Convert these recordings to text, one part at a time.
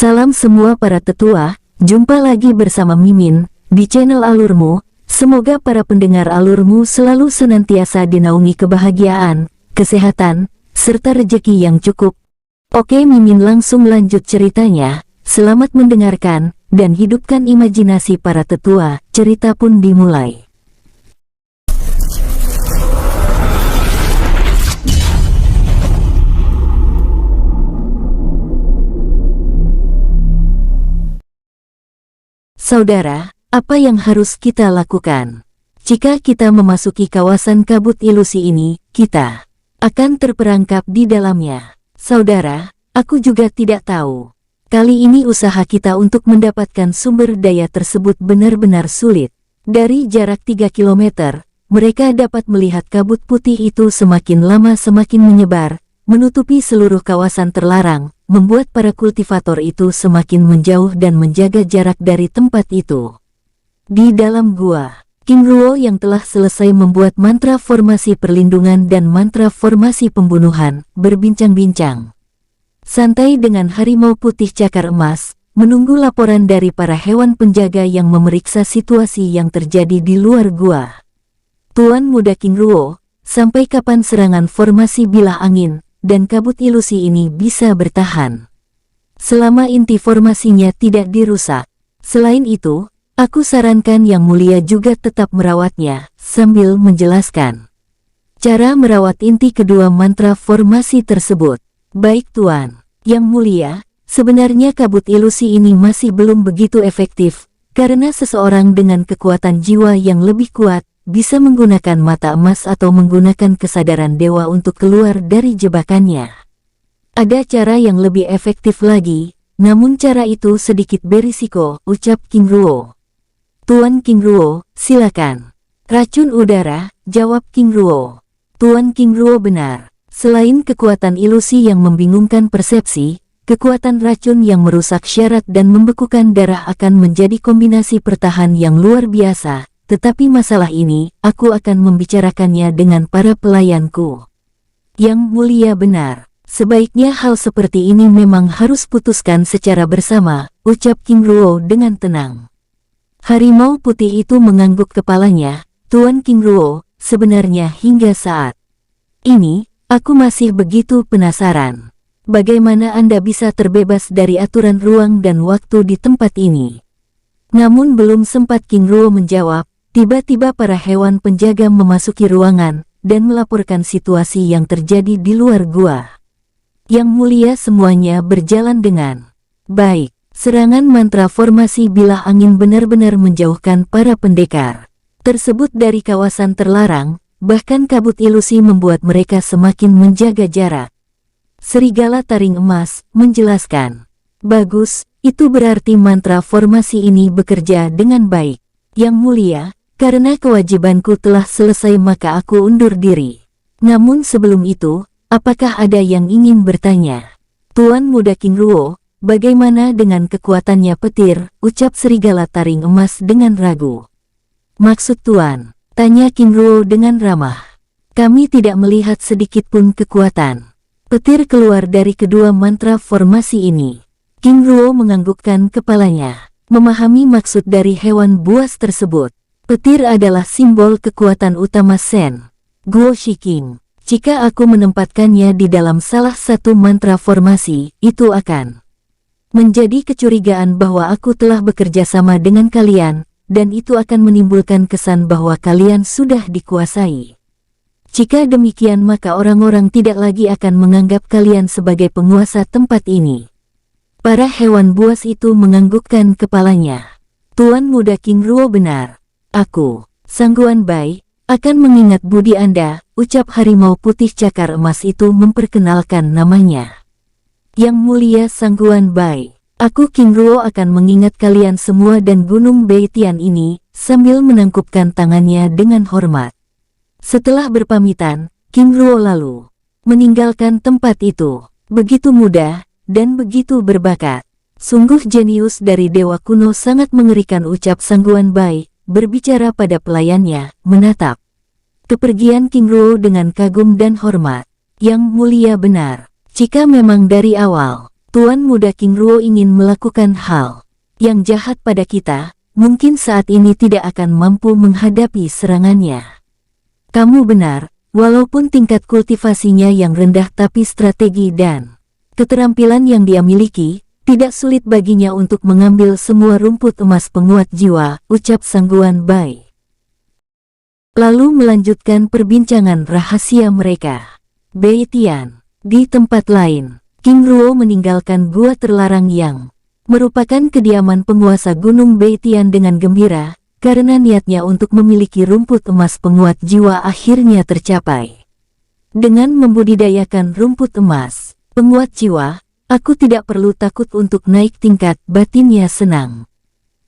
Salam semua para tetua, jumpa lagi bersama Mimin, di channel Alurmu. Semoga para pendengar Alurmu selalu senantiasa dinaungi kebahagiaan, kesehatan, serta rejeki yang cukup. Oke, Mimin langsung lanjut ceritanya. Selamat mendengarkan, dan hidupkan imajinasi para tetua. Cerita pun dimulai. Saudara, apa yang harus kita lakukan? Jika kita memasuki kawasan kabut ilusi ini, kita akan terperangkap di dalamnya. Saudara, aku juga tidak tahu. Kali ini usaha kita untuk mendapatkan sumber daya tersebut benar-benar sulit. Dari jarak 3 km, mereka dapat melihat kabut putih itu semakin lama semakin menyebar, menutupi seluruh kawasan terlarang, membuat para kultivator itu semakin menjauh dan menjaga jarak dari tempat itu. Di dalam gua, King Ruo yang telah selesai membuat mantra formasi perlindungan dan mantra formasi pembunuhan, berbincang-bincang santai dengan harimau putih cakar emas, menunggu laporan dari para hewan penjaga yang memeriksa situasi yang terjadi di luar gua. Tuan Muda King Ruo, sampai kapan serangan formasi bilah angin dan kabut ilusi ini bisa bertahan? Selama inti formasinya tidak dirusak. Selain itu, aku sarankan Yang Mulia juga tetap merawatnya, sambil menjelaskan cara merawat inti kedua mantra formasi tersebut. Baik Tuan. Yang Mulia, sebenarnya kabut ilusi ini masih belum begitu efektif, karena seseorang dengan kekuatan jiwa yang lebih kuat bisa menggunakan mata emas atau menggunakan kesadaran dewa untuk keluar dari jebakannya. Ada cara yang lebih efektif lagi, namun cara itu sedikit berisiko, ucap King Ruo. Tuan King Ruo, silakan. Racun udara, jawab King Ruo. Tuan King Ruo benar. Selain kekuatan ilusi yang membingungkan persepsi, kekuatan racun yang merusak syarat dan membekukan darah akan menjadi kombinasi pertahan yang luar biasa. Tetapi masalah ini, aku akan membicarakannya dengan para pelayanku. Yang Mulia benar. Sebaiknya hal seperti ini memang harus putuskan secara bersama, ucap King Ruo dengan tenang. Harimau putih itu mengangguk kepalanya. Tuan King Ruo, sebenarnya hingga saat ini, aku masih begitu penasaran. Bagaimana Anda bisa terbebas dari aturan ruang dan waktu di tempat ini? Namun belum sempat King Ruo menjawab, tiba-tiba para hewan penjaga memasuki ruangan dan melaporkan situasi yang terjadi di luar gua. Yang Mulia, semuanya berjalan dengan baik. Serangan mantra formasi bilah angin benar-benar menjauhkan para pendekar tersebut dari kawasan terlarang, bahkan kabut ilusi membuat mereka semakin menjaga jarak. Serigala Taring Emas menjelaskan, bagus, itu berarti mantra formasi ini bekerja dengan baik. Yang Mulia, karena kewajibanku telah selesai maka aku undur diri. Namun sebelum itu, apakah ada yang ingin bertanya? Tuan Muda King Ruo, bagaimana dengan kekuatannya petir, ucap Serigala Taring Emas dengan ragu. Maksud Tuan? Tanya King Ruo dengan ramah. Kami tidak melihat sedikit pun kekuatan petir keluar dari kedua mantra formasi ini. King Ruo menganggukkan kepalanya, memahami maksud dari hewan buas tersebut. Petir adalah simbol kekuatan utama Sen Guo Shiking. Jika aku menempatkannya di dalam salah satu mantra formasi, itu akan menjadi kecurigaan bahwa aku telah bekerja sama dengan kalian, dan itu akan menimbulkan kesan bahwa kalian sudah dikuasai. Jika demikian maka orang-orang tidak lagi akan menganggap kalian sebagai penguasa tempat ini. Para hewan buas itu menganggukkan kepalanya. Tuan Muda King Ruo benar. Aku, Sangguan Bai, akan mengingat budi Anda, ucap harimau putih cakar emas itu memperkenalkan namanya. Yang Mulia Sangguan Bai, aku King Ruo akan mengingat kalian semua dan Gunung Beitian ini, sambil menangkupkan tangannya dengan hormat. Setelah berpamitan, King Ruo lalu meninggalkan tempat itu. Begitu mudah, dan begitu berbakat. Sungguh jenius dari dewa kuno, sangat mengerikan, ucap Sangguan Bai, berbicara pada pelayannya, menatap kepergian King Ruo dengan kagum dan hormat. Yang Mulia benar. Jika memang dari awal Tuan Muda King Ruo ingin melakukan hal yang jahat pada kita, mungkin saat ini tidak akan mampu menghadapi serangannya. Kamu benar, walaupun tingkat kultivasinya yang rendah tapi strategi dan keterampilan yang dia miliki, tidak sulit baginya untuk mengambil semua rumput emas penguat jiwa, ucap Sang Guan Bai. Lalu melanjutkan perbincangan rahasia mereka. Bei Tian. Di tempat lain, King Ruo meninggalkan gua terlarang yang merupakan kediaman penguasa Gunung Bei Tian dengan gembira, karena niatnya untuk memiliki rumput emas penguat jiwa akhirnya tercapai. Dengan membudidayakan rumput emas penguat jiwa, aku tidak perlu takut untuk naik tingkat, batinnya senang.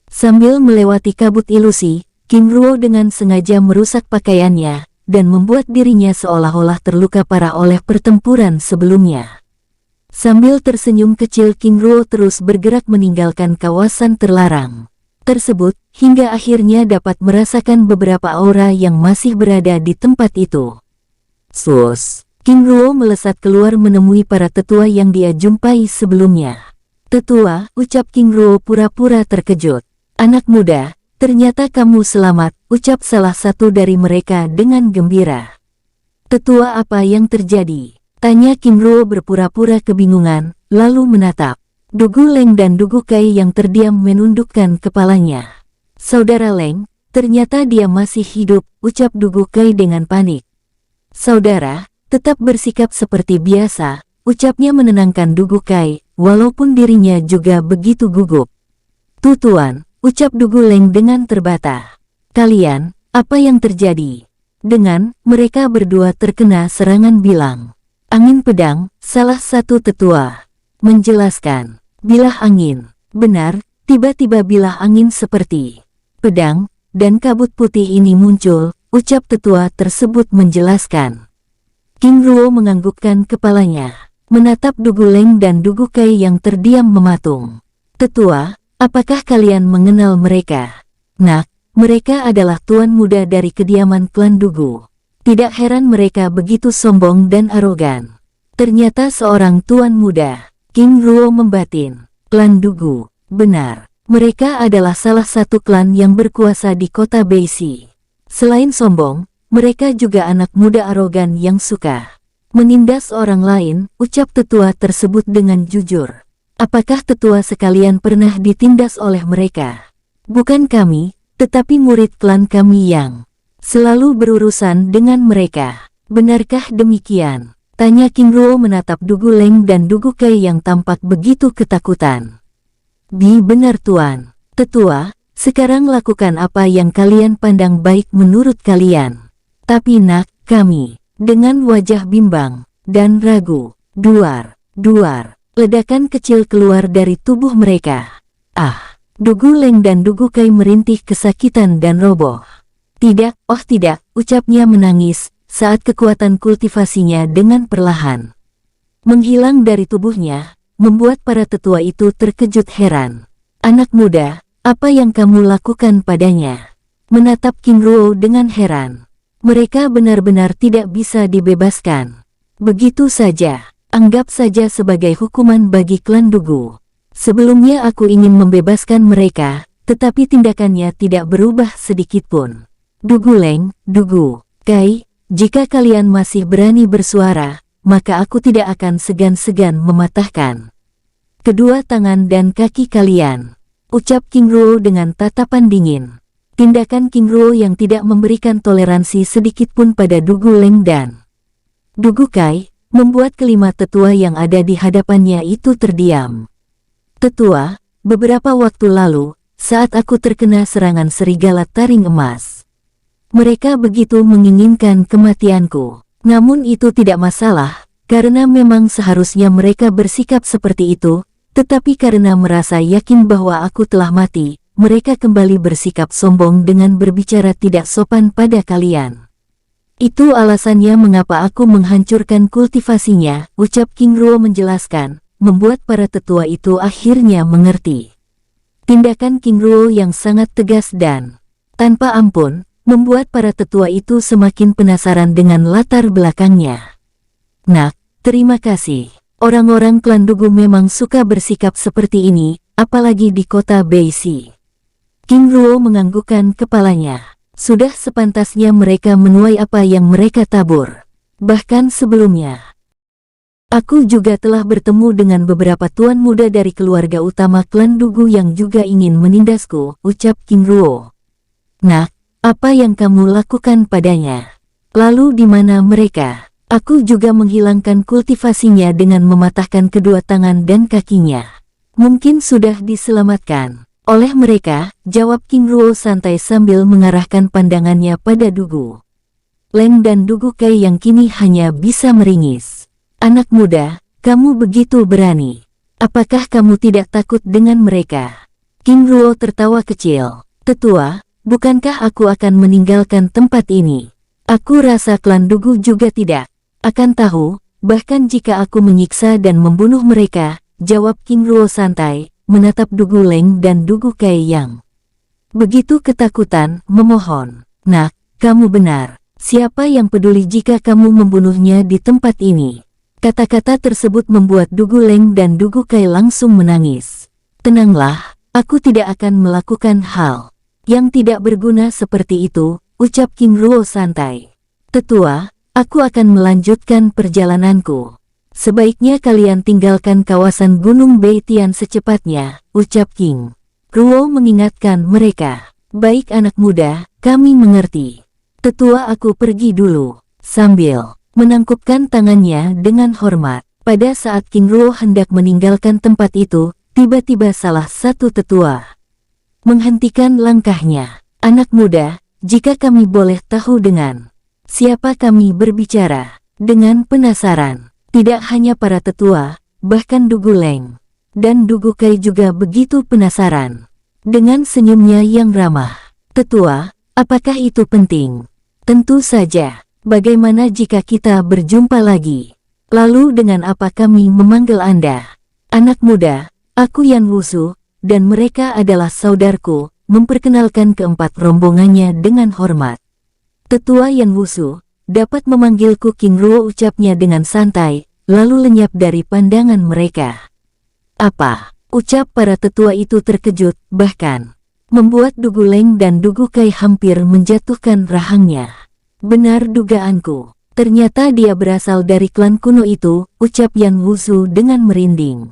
Sambil melewati kabut ilusi, King Ruo dengan sengaja merusak pakaiannya, dan membuat dirinya seolah-olah terluka parah oleh pertempuran sebelumnya. Sambil tersenyum kecil, King Ruo terus bergerak meninggalkan kawasan terlarang tersebut, hingga akhirnya dapat merasakan beberapa aura yang masih berada di tempat itu. Sus! King Ruo melesat keluar menemui para tetua yang dia jumpai sebelumnya. Tetua, ucap King Ruo pura-pura terkejut. Anak muda, ternyata kamu selamat, ucap salah satu dari mereka dengan gembira. Tetua, apa yang terjadi? Tanya King Ruo berpura-pura kebingungan, lalu menatap Dugu Leng dan Dugu Kai yang terdiam menundukkan kepalanya. Saudara Leng, ternyata dia masih hidup, ucap Dugu Kai dengan panik. Saudara, tetap bersikap seperti biasa, ucapnya menenangkan Dugu Kai, walaupun dirinya juga begitu gugup. Tuan, ucap Dugu Leng dengan terbata. Kalian, apa yang terjadi? Dengan mereka berdua terkena serangan bilang angin pedang, salah satu tetua menjelaskan. Bilah angin, benar, tiba-tiba bilah angin seperti pedang, dan kabut putih ini muncul, ucap tetua tersebut menjelaskan. King Ruo menganggukkan kepalanya, menatap Dugu Leng dan Dugu Kai yang terdiam mematung. Tetua, apakah kalian mengenal mereka? Nak, mereka adalah tuan muda dari kediaman klan Dugu. Tidak heran mereka begitu sombong dan arogan. Ternyata seorang tuan muda. King Ruo membatin. Klan Dugu, benar. Mereka adalah salah satu klan yang berkuasa di kota Beisi. Selain sombong, mereka juga anak muda arogan yang suka menindas orang lain, ucap tetua tersebut dengan jujur. Apakah tetua sekalian pernah ditindas oleh mereka? Bukan kami, tetapi murid klan kami yang selalu berurusan dengan mereka. Benarkah demikian? Tanya King Ruo menatap Dugu Leng dan Dugu Kai yang tampak begitu ketakutan. Benar tuan. Tetua, sekarang lakukan apa yang kalian pandang baik menurut kalian. Tapi nak, kami, dengan wajah bimbang dan ragu, duar, ledakan kecil keluar dari tubuh mereka. Ah, Dugu Leng dan Dugu Kai merintih kesakitan dan roboh. Tidak, oh tidak, ucapnya menangis, saat kekuatan kultivasinya dengan perlahan menghilang dari tubuhnya, membuat para tetua itu terkejut heran. Anak muda, apa yang kamu lakukan padanya? Menatap King Ruo dengan heran. Mereka benar-benar tidak bisa dibebaskan. Begitu saja, anggap saja sebagai hukuman bagi klan Dugu. Sebelumnya aku ingin membebaskan mereka, tetapi tindakannya tidak berubah sedikitpun. Dugu Leng, Dugu Kai, jika kalian masih berani bersuara, maka aku tidak akan segan-segan mematahkan kedua tangan dan kaki kalian, ucap King Ruo dengan tatapan dingin. Tindakan King Ruo yang tidak memberikan toleransi sedikitpun pada Dugu Leng dan Dugu Kai, membuat kelima tetua yang ada di hadapannya itu terdiam. Tetua, beberapa waktu lalu, saat aku terkena serangan serigala taring emas, mereka begitu menginginkan kematianku. Namun itu tidak masalah, karena memang seharusnya mereka bersikap seperti itu, tetapi karena merasa yakin bahwa aku telah mati, mereka kembali bersikap sombong dengan berbicara tidak sopan pada kalian. Itu alasannya mengapa aku menghancurkan kultivasinya, ucap King Ruo menjelaskan, membuat para tetua itu akhirnya mengerti. Tindakan King Ruo yang sangat tegas dan tanpa ampun, membuat para tetua itu semakin penasaran dengan latar belakangnya. Nak, terima kasih. Orang-orang klan Dugu memang suka bersikap seperti ini, apalagi di kota Beisi. King Ruo menganggukkan kepalanya. Sudah sepantasnya mereka menuai apa yang mereka tabur. Bahkan sebelumnya, aku juga telah bertemu dengan beberapa tuan muda dari keluarga utama klan Dugu yang juga ingin menindasku, ucap King Ruo. Nah, apa yang kamu lakukan padanya? Lalu di mana mereka? Aku juga menghilangkan kultivasinya dengan mematahkan kedua tangan dan kakinya. Mungkin sudah diselamatkan oleh mereka, jawab King Ruo santai sambil mengarahkan pandangannya pada Dugu Leng dan Dugu Kai yang kini hanya bisa meringis. Anak muda, kamu begitu berani. Apakah kamu tidak takut dengan mereka? King Ruo tertawa kecil. Tetua, bukankah aku akan meninggalkan tempat ini? Aku rasa klan Dugu juga tidak akan tahu, bahkan jika aku menyiksa dan membunuh mereka, jawab King Ruo santai, menatap Dugu Leng dan Dugu Kai yang begitu ketakutan, memohon. Nak, kamu benar. Siapa yang peduli jika kamu membunuhnya di tempat ini? Kata-kata tersebut membuat Dugu Leng dan Dugu Kai langsung menangis. Tenanglah, aku tidak akan melakukan hal yang tidak berguna seperti itu, ucap King Ruo santai. Tetua, aku akan melanjutkan perjalananku. Sebaiknya kalian tinggalkan kawasan Gunung Beitian secepatnya, ucap King Ruo mengingatkan mereka. Baik anak muda, kami mengerti. Tetua aku pergi dulu. Sambil menangkupkan tangannya dengan hormat. Pada saat King Ruo hendak meninggalkan tempat itu, tiba-tiba salah satu tetua menghentikan langkahnya. Anak muda, jika kami boleh tahu dengan siapa kami berbicara? Dengan penasaran, tidak hanya para tetua, bahkan Dugu Leng dan Dugu Kai juga begitu penasaran. Dengan senyumnya yang ramah, tetua, apakah itu penting? Tentu saja, bagaimana jika kita berjumpa lagi? Lalu dengan apa kami memanggil Anda? Anak muda, aku Yan Wusu, dan mereka adalah saudarku, memperkenalkan keempat rombongannya dengan hormat. Tetua Yan Wusu, dapat memanggilku King Ruo, ucapnya dengan santai, lalu lenyap dari pandangan mereka. Apa? Ucap para tetua itu terkejut, bahkan membuat Dugu Leng dan Dugu Kai hampir menjatuhkan rahangnya. Benar dugaanku, ternyata dia berasal dari klan kuno itu, ucap Yan Wusu dengan merinding.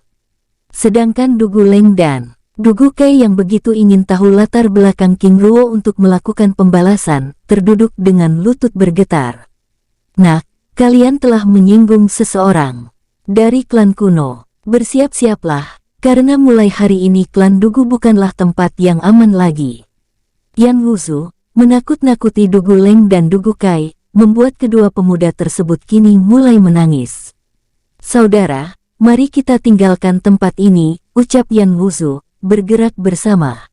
Sedangkan Dugu Leng dan Dugu Kai yang begitu ingin tahu latar belakang King Ruo untuk melakukan pembalasan, terduduk dengan lutut bergetar. Nah, kalian telah menyinggung seseorang dari klan kuno. Bersiap-siaplah, karena mulai hari ini klan Dugu bukanlah tempat yang aman lagi. Yan Wusu menakut-nakuti Dugu Leng dan Dugu Kai, membuat kedua pemuda tersebut kini mulai menangis. Saudara, mari kita tinggalkan tempat ini, ucap Yan Wusu, bergerak bersama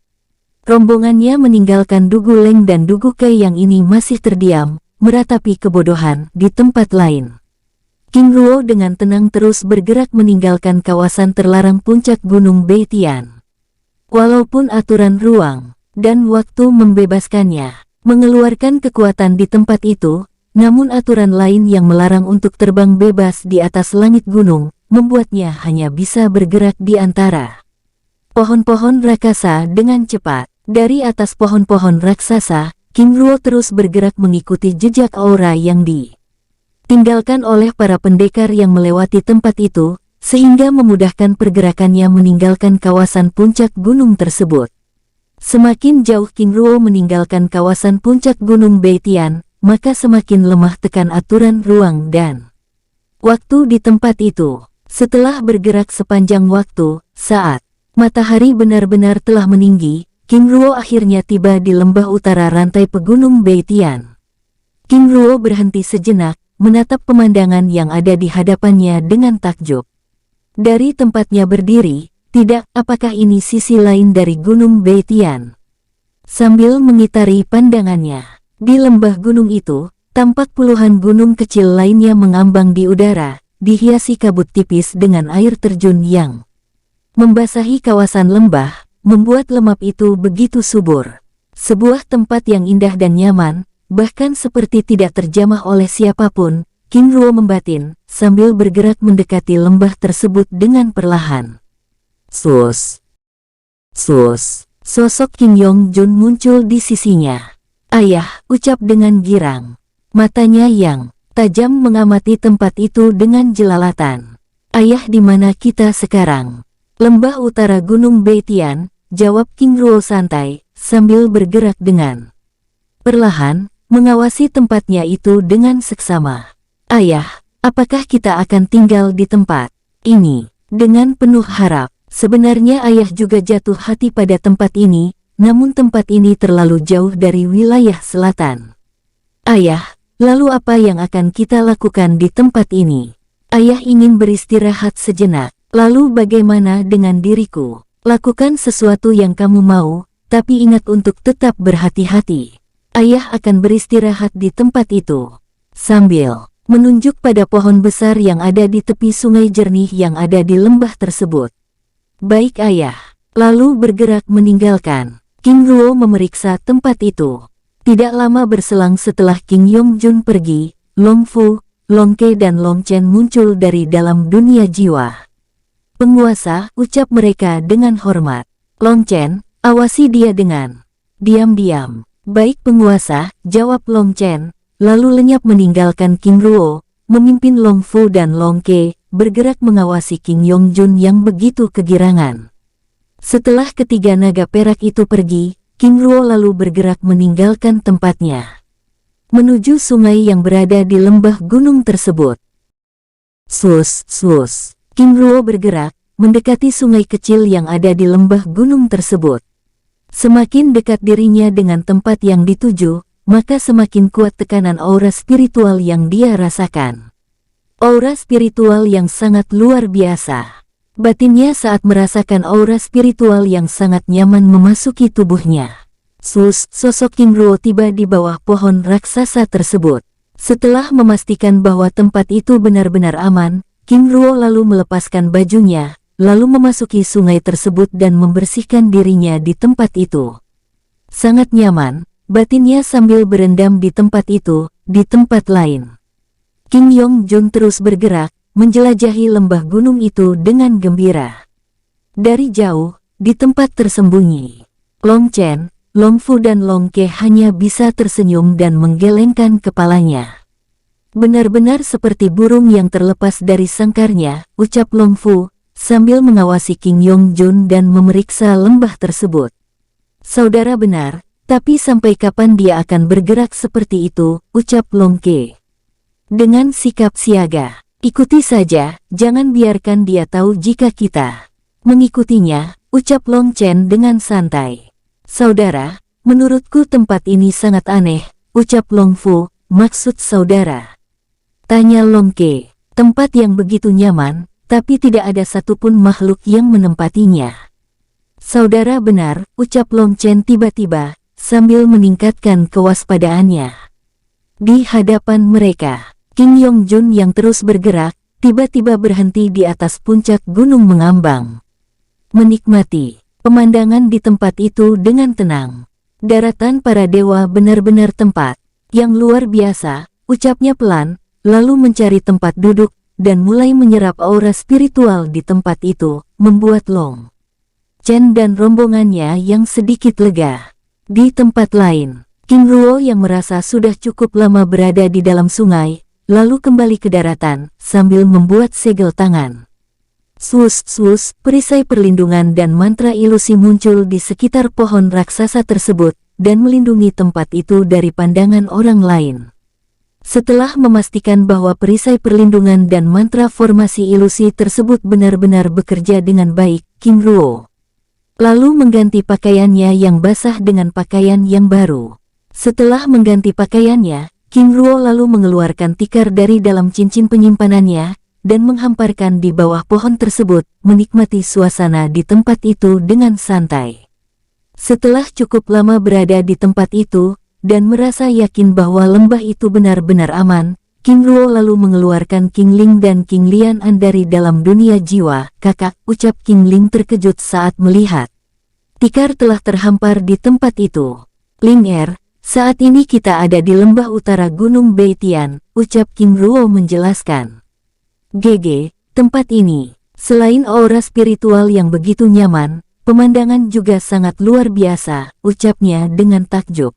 rombongannya meninggalkan Dugu Leng dan Dugu Kai yang ini masih terdiam, meratapi kebodohan di tempat lain. King Ruo dengan tenang terus bergerak meninggalkan kawasan terlarang puncak Gunung Beitian. Walaupun aturan ruang dan waktu membebaskannya mengeluarkan kekuatan di tempat itu, namun aturan lain yang melarang untuk terbang bebas di atas langit gunung, membuatnya hanya bisa bergerak di antara pohon-pohon raksasa dengan cepat. Dari atas pohon-pohon raksasa, King Ruo terus bergerak mengikuti jejak aura yang ditinggalkan oleh para pendekar yang melewati tempat itu, sehingga memudahkan pergerakannya meninggalkan kawasan puncak gunung tersebut. Semakin jauh King Ruo meninggalkan kawasan puncak Gunung Beitian, maka semakin lemah tekan aturan ruang dan waktu di tempat itu. Setelah bergerak sepanjang waktu, saat matahari benar-benar telah meninggi, King Ruo akhirnya tiba di lembah utara rantai pegunung Beitian. King Ruo berhenti sejenak, menatap pemandangan yang ada di hadapannya dengan takjub. Dari tempatnya berdiri, tidak, apakah ini sisi lain dari Gunung Beitian? Sambil mengitari pandangannya, di lembah gunung itu, tampak puluhan gunung kecil lainnya mengambang di udara, dihiasi kabut tipis dengan air terjun yang membasahi kawasan lembah, membuat lemap itu begitu subur. Sebuah tempat yang indah dan nyaman, bahkan seperti tidak terjamah oleh siapapun, King Ruo membatin, sambil bergerak mendekati lembah tersebut dengan perlahan. Sus. Sus. Sosok King Yongjun muncul di sisinya. Ayah, ucap dengan girang. Matanya yang tajam mengamati tempat itu dengan jelalatan. Ayah, di mana kita sekarang? Lembah utara Gunung Beitian, jawab King Ruo santai, sambil bergerak dengan perlahan, mengawasi tempatnya itu dengan seksama. Ayah, apakah kita akan tinggal di tempat ini? Dengan penuh harap. Sebenarnya ayah juga jatuh hati pada tempat ini, namun tempat ini terlalu jauh dari wilayah selatan. Ayah, lalu apa yang akan kita lakukan di tempat ini? Ayah ingin beristirahat sejenak. Lalu bagaimana dengan diriku? Lakukan sesuatu yang kamu mau, tapi ingat untuk tetap berhati-hati. Ayah akan beristirahat di tempat itu. Sambil menunjuk pada pohon besar yang ada di tepi sungai jernih yang ada di lembah tersebut. Baik ayah. Lalu bergerak meninggalkan. King Ruo memeriksa tempat itu. Tidak lama berselang setelah King Yongjun pergi, Long Fu, Long Ke dan Long Chen muncul dari dalam dunia jiwa. Penguasa, ucap mereka dengan hormat. Long Chen, awasi dia dengan diam-diam. Baik penguasa, jawab Long Chen, lalu lenyap meninggalkan King Ruo, memimpin Long Fu dan Long Ke, bergerak mengawasi King Yongjun yang begitu kegirangan. Setelah ketiga naga perak itu pergi, King Ruo lalu bergerak meninggalkan tempatnya, menuju sungai yang berada di lembah gunung tersebut. Sus, sus. King Ruo bergerak, mendekati sungai kecil yang ada di lembah gunung tersebut. Semakin dekat dirinya dengan tempat yang dituju, maka semakin kuat tekanan aura spiritual yang dia rasakan. Aura spiritual yang sangat luar biasa. Batinnya saat merasakan aura spiritual yang sangat nyaman memasuki tubuhnya. Sosok King Ruo tiba di bawah pohon raksasa tersebut. Setelah memastikan bahwa tempat itu benar-benar aman, King Ruo lalu melepaskan bajunya, lalu memasuki sungai tersebut dan membersihkan dirinya di tempat itu. Sangat nyaman, batinnya sambil berendam di tempat itu, di tempat lain. King Yongjun terus bergerak, menjelajahi lembah gunung itu dengan gembira. Dari jauh, di tempat tersembunyi, Long Chen, Long Fu dan Long Ke hanya bisa tersenyum dan menggelengkan kepalanya. Benar-benar seperti burung yang terlepas dari sangkarnya, ucap Long Fu, sambil mengawasi King Yongjun dan memeriksa lembah tersebut. Saudara benar, tapi sampai kapan dia akan bergerak seperti itu, ucap Long Ke. Dengan sikap siaga, ikuti saja, jangan biarkan dia tahu jika kita mengikutinya, ucap Long Chen dengan santai. Saudara, menurutku tempat ini sangat aneh, ucap Long Fu, maksud saudara? Tanya Long Ke. Tempat yang begitu nyaman, tapi tidak ada satupun makhluk yang menempatinya. Saudara benar, ucap Long Chen tiba-tiba, sambil meningkatkan kewaspadaannya. Di hadapan mereka, King Yongjun yang terus bergerak, tiba-tiba berhenti di atas puncak gunung mengambang. Menikmati pemandangan di tempat itu dengan tenang. Daratan para dewa benar-benar tempat yang luar biasa, ucapnya pelan, lalu mencari tempat duduk, dan mulai menyerap aura spiritual di tempat itu, membuat Long Chen dan rombongannya yang sedikit lega. Di tempat lain, King Ruo yang merasa sudah cukup lama berada di dalam sungai, lalu kembali ke daratan, sambil membuat segel tangan. Sus, perisai perlindungan dan mantra ilusi muncul di sekitar pohon raksasa tersebut, dan melindungi tempat itu dari pandangan orang lain. Setelah memastikan bahwa perisai perlindungan dan mantra formasi ilusi tersebut benar-benar bekerja dengan baik, King Ruo lalu mengganti pakaiannya yang basah dengan pakaian yang baru. Setelah mengganti pakaiannya, King Ruo lalu mengeluarkan tikar dari dalam cincin penyimpanannya, dan menghamparkan di bawah pohon tersebut, menikmati suasana di tempat itu dengan santai. Setelah cukup lama berada di tempat itu, dan merasa yakin bahwa lembah itu benar-benar aman, King Ruo lalu mengeluarkan King Ling dan King Lian An dari dalam dunia jiwa. Kakak, ucap King Ling terkejut saat melihat tikar telah terhampar di tempat itu. Ling Er, saat ini kita ada di lembah utara Gunung Beitian, ucap King Ruo menjelaskan. GG, tempat ini, selain aura spiritual yang begitu nyaman, pemandangan juga sangat luar biasa, ucapnya dengan takjub.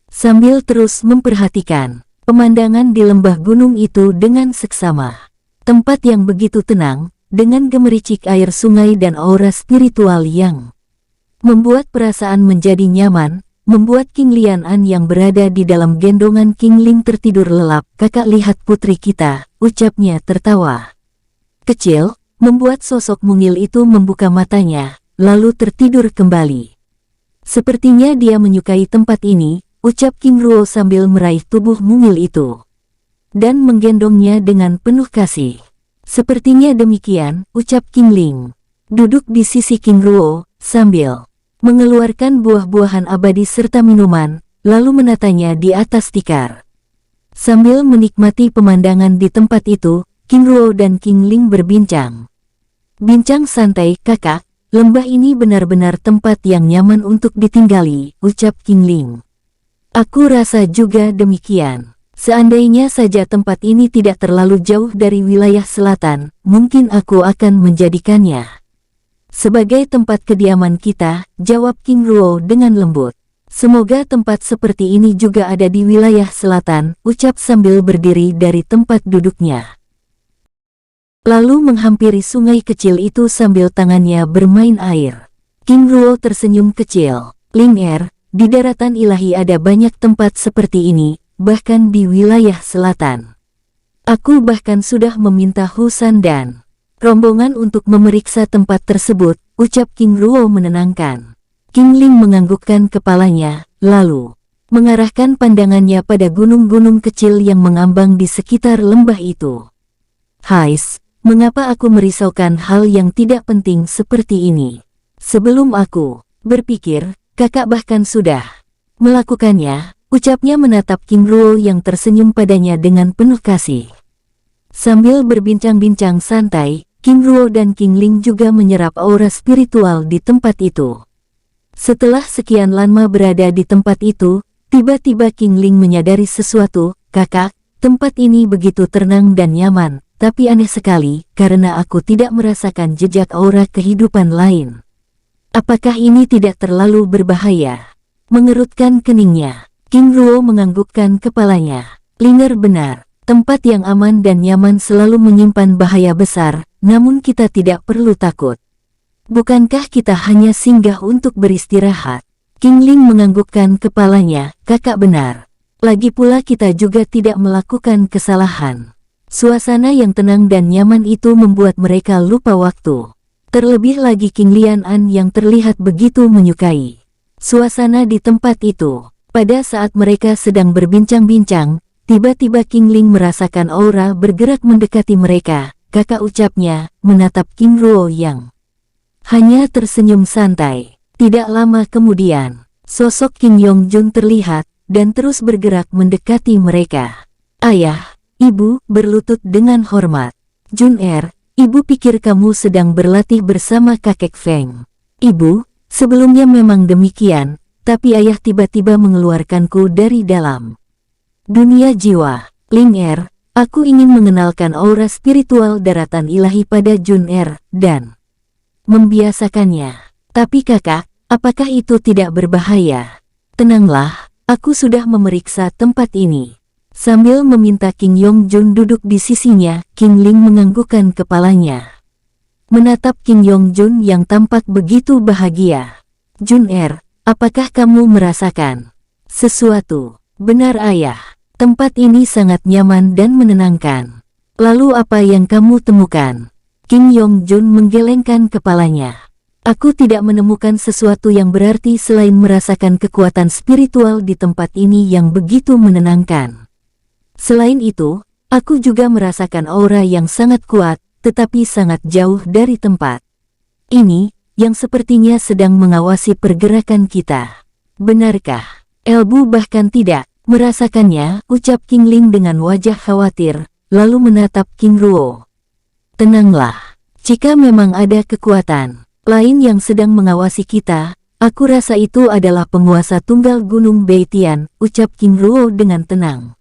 Sambil terus memperhatikan pemandangan di lembah gunung itu dengan seksama. Tempat yang begitu tenang, dengan gemericik air sungai dan aura spiritual yang membuat perasaan menjadi nyaman, membuat King Lianan yang berada di dalam gendongan King Ling tertidur lelap. Kakak lihat putri kita, ucapnya tertawa kecil, membuat sosok mungil itu membuka matanya, lalu tertidur kembali. Sepertinya dia menyukai tempat ini, ucap King Ruo sambil meraih tubuh mungil itu dan menggendongnya dengan penuh kasih. Sepertinya demikian, ucap King Ling, duduk di sisi King Ruo, sambil mengeluarkan buah-buahan abadi serta minuman, lalu menatanya di atas tikar. Sambil menikmati pemandangan di tempat itu, King Ruo dan King Ling berbincang. Bincang santai, kakak, lembah ini benar-benar tempat yang nyaman untuk ditinggali, ucap King Ling. Aku rasa juga demikian. Seandainya saja tempat ini tidak terlalu jauh dari wilayah selatan, mungkin aku akan menjadikannya sebagai tempat kediaman kita, jawab King Ruo dengan lembut. Semoga tempat seperti ini juga ada di wilayah selatan, ucap sambil berdiri dari tempat duduknya. Lalu menghampiri sungai kecil itu sambil tangannya bermain air. King Ruo tersenyum kecil. Ling di daratan ilahi ada banyak tempat seperti ini, bahkan di wilayah selatan. Aku bahkan sudah meminta Husan dan rombongan untuk memeriksa tempat tersebut, ucap King Ruo menenangkan. King Ling menganggukkan kepalanya, lalu mengarahkan pandangannya pada gunung-gunung kecil yang mengambang di sekitar lembah itu. Hais, mengapa aku merisaukan hal yang tidak penting seperti ini? Sebelum aku berpikir, kakak bahkan sudah melakukannya, ucapnya menatap King Ruo yang tersenyum padanya dengan penuh kasih. Sambil berbincang-bincang santai, King Ruo dan King Ling juga menyerap aura spiritual di tempat itu. Setelah sekian lama berada di tempat itu, tiba-tiba King Ling menyadari sesuatu, kakak, tempat ini begitu tenang dan nyaman, tapi aneh sekali, karena aku tidak merasakan jejak aura kehidupan lain. Apakah ini tidak terlalu berbahaya? Mengerutkan keningnya, King Ruo menganggukkan kepalanya. Linger benar. Tempat yang aman dan nyaman selalu menyimpan bahaya besar, namun kita tidak perlu takut. Bukankah kita hanya singgah untuk beristirahat? King Ling menganggukkan kepalanya, kakak benar. Lagi pula kita juga tidak melakukan kesalahan. Suasana yang tenang dan nyaman itu membuat mereka lupa waktu. Terlebih lagi King Lianan yang terlihat begitu menyukai suasana di tempat itu. Pada saat mereka sedang berbincang-bincang, tiba-tiba King Ling merasakan aura bergerak mendekati mereka. Kakak, ucapnya, menatap King Ruo yang hanya tersenyum santai. Tidak lama kemudian, sosok King Yongjun terlihat dan terus bergerak mendekati mereka. Ayah, ibu, berlutut dengan hormat. Jun, ibu pikir kamu sedang berlatih bersama kakek Feng. Ibu, sebelumnya memang demikian, tapi ayah tiba-tiba mengeluarkanku dari dalam dunia jiwa. Ling, aku ingin mengenalkan aura spiritual daratan ilahi pada Jun dan membiasakannya. Tapi kakak, apakah itu tidak berbahaya? Tenanglah, aku sudah memeriksa tempat ini. Sambil meminta King Yongjun duduk di sisinya, King Ling menganggukkan kepalanya. Menatap King Yongjun yang tampak begitu bahagia. Jun, apakah kamu merasakan sesuatu? Benar ayah. Tempat ini sangat nyaman dan menenangkan. Lalu apa yang kamu temukan? King Yongjun menggelengkan kepalanya. Aku tidak menemukan sesuatu yang berarti selain merasakan kekuatan spiritual di tempat ini yang begitu menenangkan. Selain itu, aku juga merasakan aura yang sangat kuat, tetapi sangat jauh dari tempat ini, yang sepertinya sedang mengawasi pergerakan kita. Benarkah? Elbu bahkan tidak merasakannya, ucap King Ling dengan wajah khawatir, lalu menatap King Ruo. Tenanglah, jika memang ada kekuatan lain yang sedang mengawasi kita, aku rasa itu adalah penguasa tunggal Gunung Beitian, ucap King Ruo dengan tenang.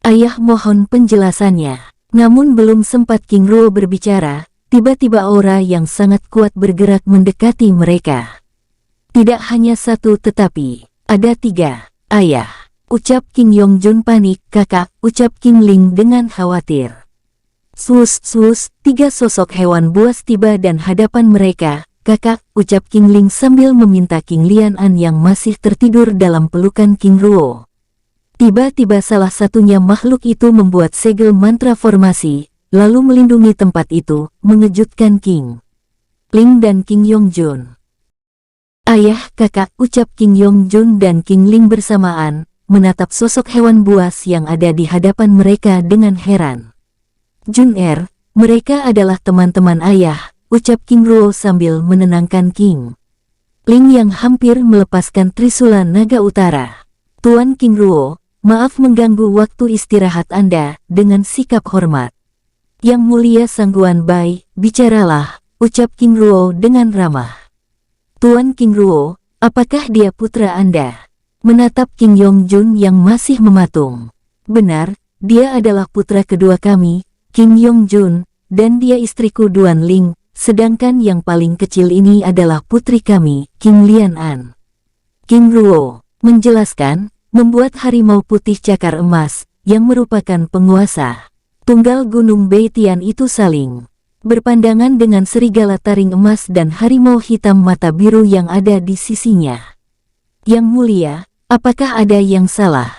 Ayah mohon penjelasannya. Namun belum sempat King Ruo berbicara, tiba-tiba aura yang sangat kuat bergerak mendekati mereka. Tidak hanya satu tetapi, ada 3. Ayah, ucap King Yongjun panik. Kakak, ucap King Ling dengan khawatir. Sus, 3 sosok hewan buas tiba dan hadapan mereka. Kakak, ucap King Ling sambil meminta King Lian-an yang masih tertidur dalam pelukan King Ruo. Tiba-tiba salah satunya makhluk itu membuat segel mantra formasi, lalu melindungi tempat itu, mengejutkan King Ling dan King Yongjun. Ayah, kakak, ucap King Yongjun dan King Ling bersamaan, menatap sosok hewan buas yang ada di hadapan mereka dengan heran. Jun mereka adalah teman-teman ayah, ucap King Ruo sambil menenangkan King Ling yang hampir melepaskan Trisula Naga Utara. Tuan King Ruo, maaf mengganggu waktu istirahat Anda, dengan sikap hormat. Yang mulia Sangguan Bai, bicaralah, ucap King Ruo dengan ramah. Tuan King Ruo, apakah dia putra Anda? Menatap King Yongjun yang masih mematung. Benar, dia adalah putra kedua kami, King Yongjun, dan dia istriku Duan Ling, sedangkan yang paling kecil ini adalah putri kami, King Lian-an. King Ruo menjelaskan, membuat harimau putih cakar emas, yang merupakan penguasa tunggal Gunung Beitian itu saling berpandangan dengan serigala taring emas dan harimau hitam mata biru yang ada di sisinya. Yang mulia, apakah ada yang salah?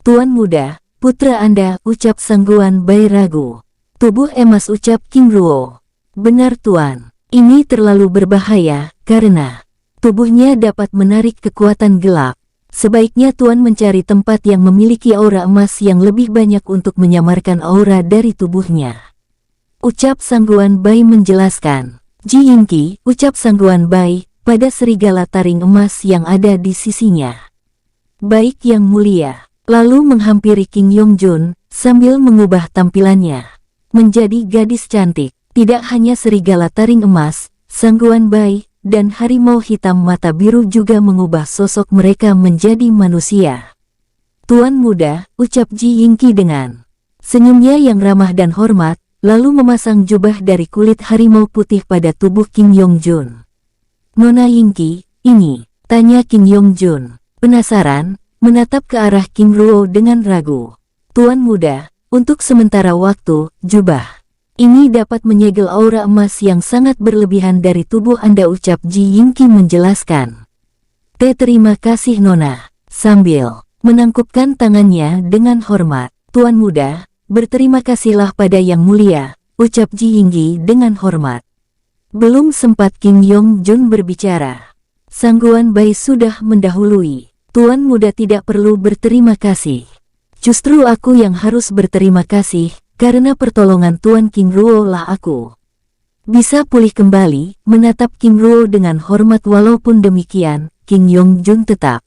Tuan muda, putra Anda, ucap Sangguan Bai ragu. Tubuh emas, ucap King Ruo. Benar tuan, ini terlalu berbahaya, karena tubuhnya dapat menarik kekuatan gelap. Sebaiknya tuan mencari tempat yang memiliki aura emas yang lebih banyak untuk menyamarkan aura dari tubuhnya, ucap Sangguan Bai menjelaskan. Ji Yingqi, ucap Sangguan Bai, pada serigala taring emas yang ada di sisinya. Baik yang mulia, lalu menghampiri King Yongjun, sambil mengubah tampilannya menjadi gadis cantik. Tidak hanya serigala taring emas, Sangguan Bai, dan harimau hitam mata biru juga mengubah sosok mereka menjadi manusia. Tuan muda, ucap Ji Yingqi dengan senyumnya yang ramah dan hormat, lalu memasang jubah dari kulit harimau putih pada tubuh King Yongjun. Nona Yingqi, ini, tanya King Yongjun, penasaran, menatap ke arah King Ruo dengan ragu. Tuan muda, untuk sementara waktu, jubah ini dapat menyegel aura emas yang sangat berlebihan dari tubuh Anda, ucap Ji Yingqi menjelaskan. Terima kasih Nona, sambil menangkupkan tangannya dengan hormat. Tuan muda, berterima kasihlah pada yang mulia, ucap Ji Yingqi dengan hormat. Belum sempat King Yongjun berbicara, Sangguan Bai sudah mendahului. Tuan muda tidak perlu berterima kasih. Justru aku yang harus berterima kasih, karena pertolongan Tuan King Ruo lah aku bisa pulih kembali. Menatap King Ruo dengan hormat. Walaupun demikian, King Yongjun tetap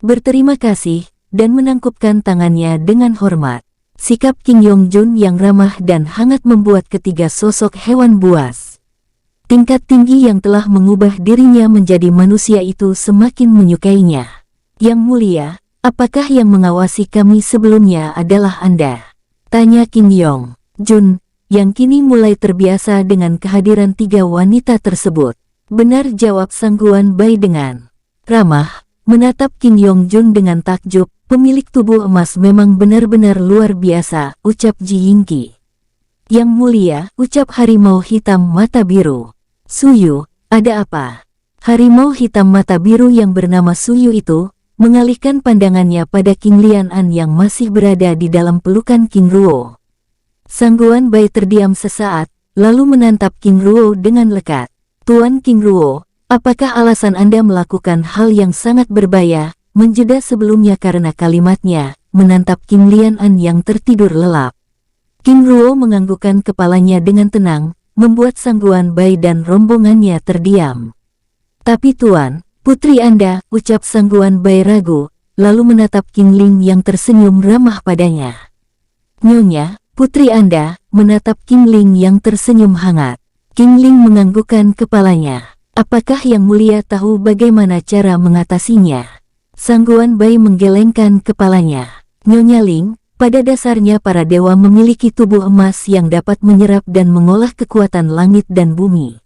berterima kasih, dan menangkupkan tangannya dengan hormat. Sikap King Yongjun yang ramah dan hangat membuat ketiga sosok hewan buas tingkat tinggi yang telah mengubah dirinya menjadi manusia itu semakin menyukainya. Yang mulia, apakah yang mengawasi kami sebelumnya adalah Anda? Tanya King Yongjun, yang kini mulai terbiasa dengan kehadiran 3 wanita tersebut. Benar, jawab Sangguan Bai dengan ramah, menatap King Yongjun dengan takjub. Pemilik tubuh emas memang benar-benar luar biasa, ucap Ji Yingqi. Yang mulia, ucap harimau hitam mata biru. Suyu, ada apa? Harimau hitam mata biru yang bernama Suyu itu mengalihkan pandangannya pada King Lian-an yang masih berada di dalam pelukan King Ruo. Sangguan Bai terdiam sesaat, lalu menatap King Ruo dengan lekat. Tuan King Ruo, apakah alasan Anda melakukan hal yang sangat berbahaya? Menjeda sebelumnya karena kalimatnya, menatap King Lian-an yang tertidur lelap. King Ruo menganggukkan kepalanya dengan tenang, membuat Sangguan Bai dan rombongannya terdiam. Tapi Tuan, putri Anda, ucap Sangguan Bai ragu, lalu menatap King Ling yang tersenyum ramah padanya. Nyonya, putri Anda, menatap King Ling yang tersenyum hangat. King Ling menganggukkan kepalanya. Apakah Yang Mulia tahu bagaimana cara mengatasinya? Sangguan Bai menggelengkan kepalanya. Nyonya Ling, pada dasarnya para dewa memiliki tubuh emas yang dapat menyerap dan mengolah kekuatan langit dan bumi.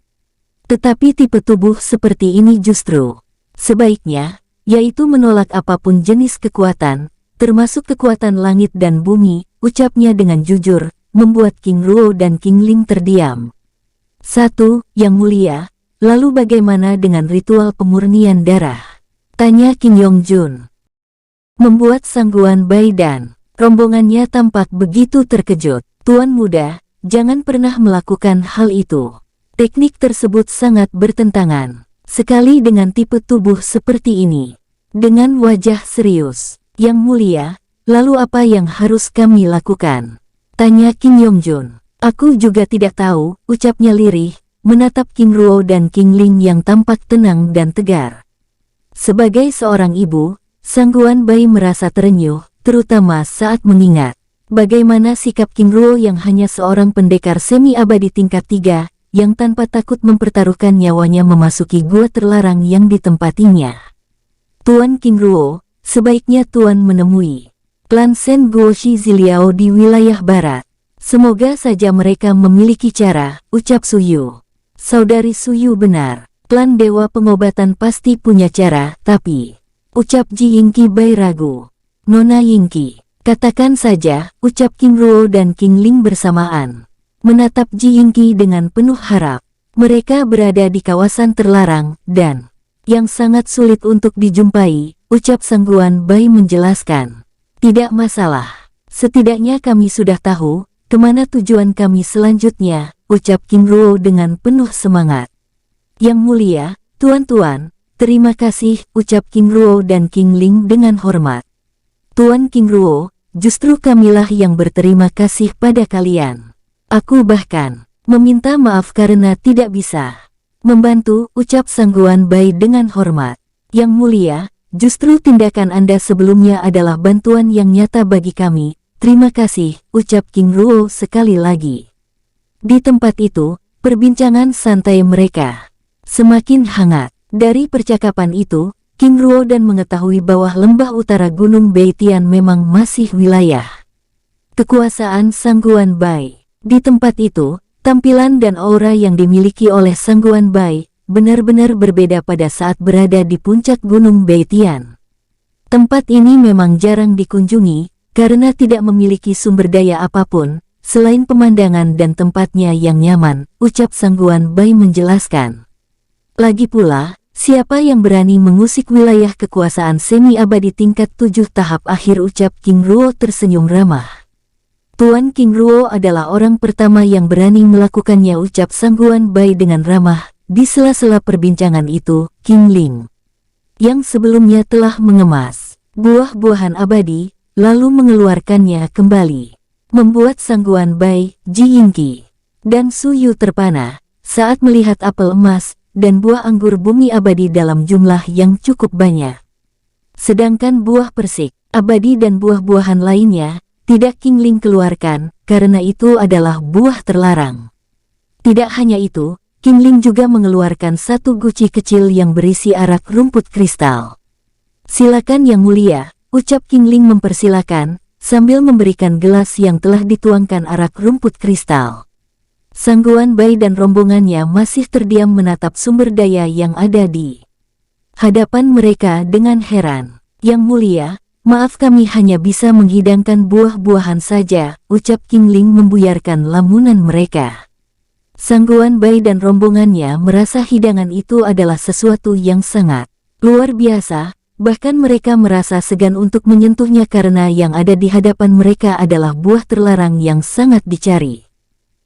Tetapi tipe tubuh seperti ini justru sebaiknya, yaitu menolak apapun jenis kekuatan, termasuk kekuatan langit dan bumi, ucapnya dengan jujur, membuat King Ruo dan King Ling terdiam. 1. Yang Mulia, lalu bagaimana dengan ritual pemurnian darah? Tanya King Yongjun. Membuat Sangguan Bai dan rombongannya tampak begitu terkejut. Tuan muda, jangan pernah melakukan hal itu. Teknik tersebut sangat bertentangan sekali dengan tipe tubuh seperti ini. Dengan wajah serius, Yang Mulia, lalu apa yang harus kami lakukan? Tanya King Yongjun. Aku juga tidak tahu, ucapnya lirih, menatap King Ruo dan King Ling yang tampak tenang dan tegar. Sebagai seorang ibu, Sangguan Bai merasa terenyuh, terutama saat mengingat bagaimana sikap King Ruo yang hanya seorang pendekar semi-abadi tingkat 3, yang tanpa takut mempertaruhkan nyawanya memasuki gua terlarang yang ditempatinya. Tuan King Ruo, sebaiknya Tuan menemui klan Shen Guoshi Ziliao di wilayah barat. Semoga saja mereka memiliki cara, ucap Suyu. Saudari Suyu benar, klan Dewa Pengobatan pasti punya cara, tapi ucap Ji Yingqi Bai ragu. Nona Yingqi, katakan saja, ucap King Ruo dan King Ling bersamaan. Menatap Ji Yingqi dengan penuh harap. Mereka berada di kawasan terlarang, dan yang sangat sulit untuk dijumpai, ucap Sangguan Bai menjelaskan. Tidak masalah. Setidaknya kami sudah tahu, kemana tujuan kami selanjutnya, ucap King Ruo dengan penuh semangat. Yang Mulia, Tuan-tuan, terima kasih, ucap King Ruo dan King Ling dengan hormat. Tuan King Ruo, justru kamilah yang berterima kasih pada kalian. Aku bahkan meminta maaf karena tidak bisa membantu, ucap Sangguan Bai dengan hormat. Yang Mulia, justru tindakan Anda sebelumnya adalah bantuan yang nyata bagi kami. Terima kasih, ucap King Ruo sekali lagi. Di tempat itu, perbincangan santai mereka semakin hangat. Dari percakapan itu, King Ruo dan mengetahui bahwa lembah utara Gunung Beitian memang masih wilayah kekuasaan Sangguan Bai. Di tempat itu, tampilan dan aura yang dimiliki oleh Sangguan Bai benar-benar berbeda pada saat berada di puncak Gunung Beitian. Tempat ini memang jarang dikunjungi karena tidak memiliki sumber daya apapun selain pemandangan dan tempatnya yang nyaman, ucap Sangguan Bai menjelaskan. Lagi pula, siapa yang berani mengusik wilayah kekuasaan semi-abadi tingkat 7 tahap akhir, ucap King Ruo tersenyum ramah. Tuan King Ruo adalah orang pertama yang berani melakukannya, ucap Sangguan Bai dengan ramah. Di sela-sela perbincangan itu, King Ling, yang sebelumnya telah mengemas buah-buahan abadi, lalu mengeluarkannya kembali, membuat Sangguan Bai, Ji Yingqi, dan Suyu terpana saat melihat apel emas dan buah anggur bumi abadi dalam jumlah yang cukup banyak. Sedangkan buah persik abadi dan buah-buahan lainnya tidak King Ling keluarkan, karena itu adalah buah terlarang. Tidak hanya itu, King Ling juga mengeluarkan satu guci kecil yang berisi arak rumput kristal. Silakan Yang Mulia, ucap King Ling mempersilakan, sambil memberikan gelas yang telah dituangkan arak rumput kristal. Sangguan Bai dan rombongannya masih terdiam menatap sumber daya yang ada di hadapan mereka dengan heran. Yang Mulia, maaf kami hanya bisa menghidangkan buah-buahan saja, ucap King Ling membuyarkan lamunan mereka. Sangguan Bai dan rombongannya merasa hidangan itu adalah sesuatu yang sangat luar biasa, bahkan mereka merasa segan untuk menyentuhnya karena yang ada di hadapan mereka adalah buah terlarang yang sangat dicari.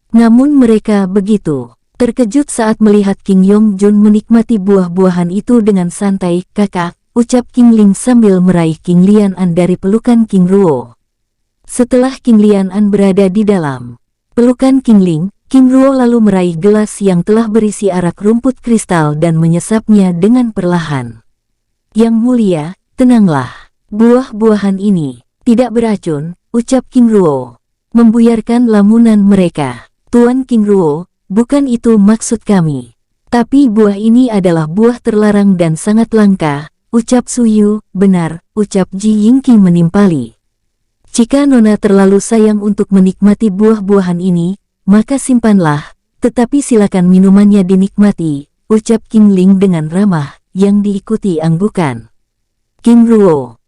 Namun mereka begitu terkejut saat melihat King Yongjun menikmati buah-buahan itu dengan santai. Kakak, ucap King Ling sambil meraih King Lianan dari pelukan King Ruo. Setelah King Lianan berada di dalam pelukan King Ling, King Ruo lalu meraih gelas yang telah berisi arak rumput kristal dan menyesapnya dengan perlahan. Yang Mulia, tenanglah. Buah-buahan ini tidak beracun, ucap King Ruo, membuyarkan lamunan mereka. Tuan King Ruo, bukan itu maksud kami. Tapi buah ini adalah buah terlarang dan sangat langka, ucap Suyu. Benar, ucap Ji Yingqi menimpali. Jika Nona terlalu sayang untuk menikmati buah-buahan ini, maka simpanlah, tetapi silakan minumannya dinikmati, ucap King Ling dengan ramah, yang diikuti anggukan King Ruo.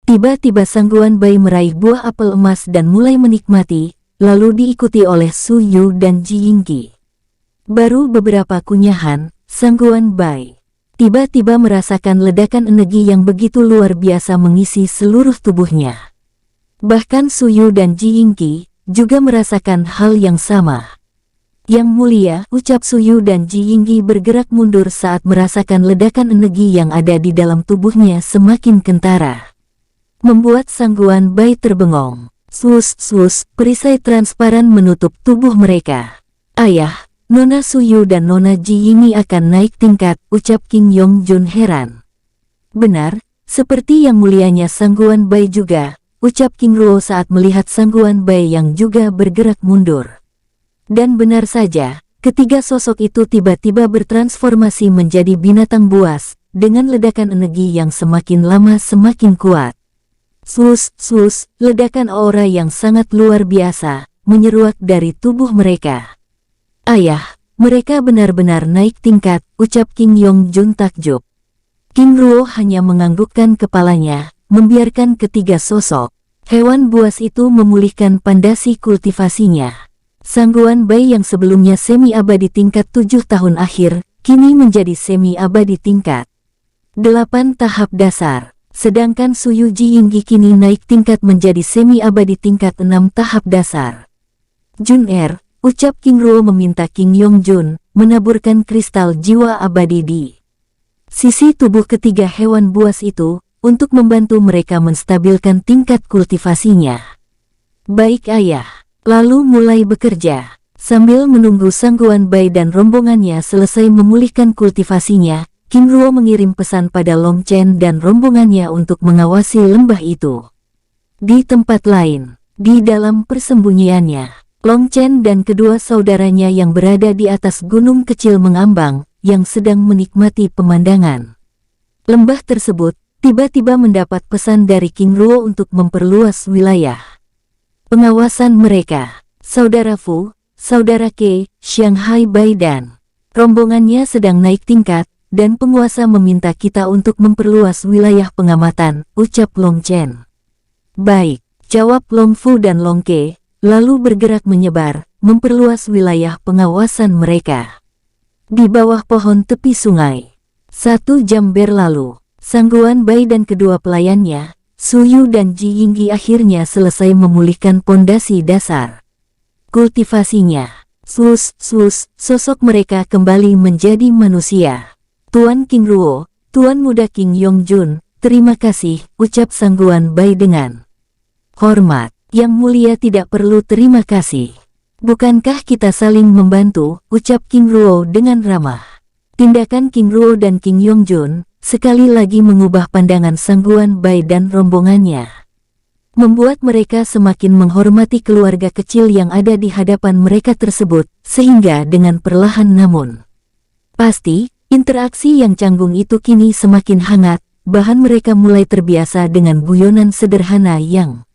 Tiba-tiba Sangguan Bai meraih buah apel emas dan mulai menikmati, lalu diikuti oleh Su Yu dan Ji Yingqi. Baru beberapa kunyahan, Sangguan Bai tiba-tiba merasakan ledakan energi yang begitu luar biasa mengisi seluruh tubuhnya. Bahkan Su Yu dan Ji Yingqi juga merasakan hal yang sama. Yang mulia, ucap Su Yu dan Ji Yingqi bergerak mundur saat merasakan ledakan energi yang ada di dalam tubuhnya semakin kentara, membuat Sangguan Bai terbengong. Sus, perisai transparan menutup tubuh mereka. Ayah, Nona Su Yu dan Nona Ji Yingqi akan naik tingkat, ucap King Yong Jun heran. Benar, seperti yang mulianya Sangguan Bai juga, ucap King Ruo saat melihat Sangguan Bai yang juga bergerak mundur. Dan benar saja, ketiga sosok itu tiba-tiba bertransformasi menjadi binatang buas, dengan ledakan energi yang semakin lama semakin kuat. Sus, ledakan aura yang sangat luar biasa, menyeruak dari tubuh mereka. Ayah, mereka benar-benar naik tingkat, ucap King Yong Jun takjub. King Ruo hanya menganggukkan kepalanya, membiarkan ketiga sosok hewan buas itu memulihkan pondasi kultivasinya. Sangguan Bai yang sebelumnya semi-abadi tingkat 7 tahun akhir, kini menjadi semi-abadi tingkat 8 tahap dasar. Sedangkan Su Yu Ji Yingqi kini naik tingkat menjadi semi-abadi tingkat 6 tahap dasar. Jun ucap King Ruo meminta King Yong Jun menaburkan kristal jiwa abadi di sisi tubuh ketiga hewan buas itu, untuk membantu mereka menstabilkan tingkat kultivasinya. Baik ayah. Lalu mulai bekerja. Sambil menunggu Sangguan Bai dan rombongannya selesai memulihkan kultivasinya, King Ruo mengirim pesan pada Long Chen dan rombongannya untuk mengawasi lembah itu. Di tempat lain, di dalam persembunyiannya, Long Chen dan kedua saudaranya yang berada di atas gunung kecil mengambang, yang sedang menikmati pemandangan lembah tersebut, tiba-tiba mendapat pesan dari King Ruo untuk memperluas wilayah pengawasan mereka. Saudara Fu, Saudara Ke, Shanghai Bai dan rombongannya sedang naik tingkat, dan penguasa meminta kita untuk memperluas wilayah pengamatan, ucap Long Chen. Baik, jawab Long Fu dan Long Ke, lalu bergerak menyebar, memperluas wilayah pengawasan mereka. Di bawah pohon tepi sungai. 1 jam berlalu, Sangguan Bai dan kedua pelayannya, Su Yu dan Ji Yingqi akhirnya selesai memulihkan pondasi dasar kultivasinya. Sosok mereka kembali menjadi manusia. Tuan King Ruo, Tuan Muda King Yong Jun, terima kasih, ucap Sangguan Bai dengan hormat. Yang mulia tidak perlu terima kasih. Bukankah kita saling membantu, ucap King Ruo dengan ramah. Tindakan King Ruo dan King Yong Jun sekali lagi mengubah pandangan Sangguan Bai dan rombongannya, membuat mereka semakin menghormati keluarga kecil yang ada di hadapan mereka tersebut, sehingga dengan perlahan namun pasti, interaksi yang canggung itu kini semakin hangat, bahkan mereka mulai terbiasa dengan guyonan sederhana yang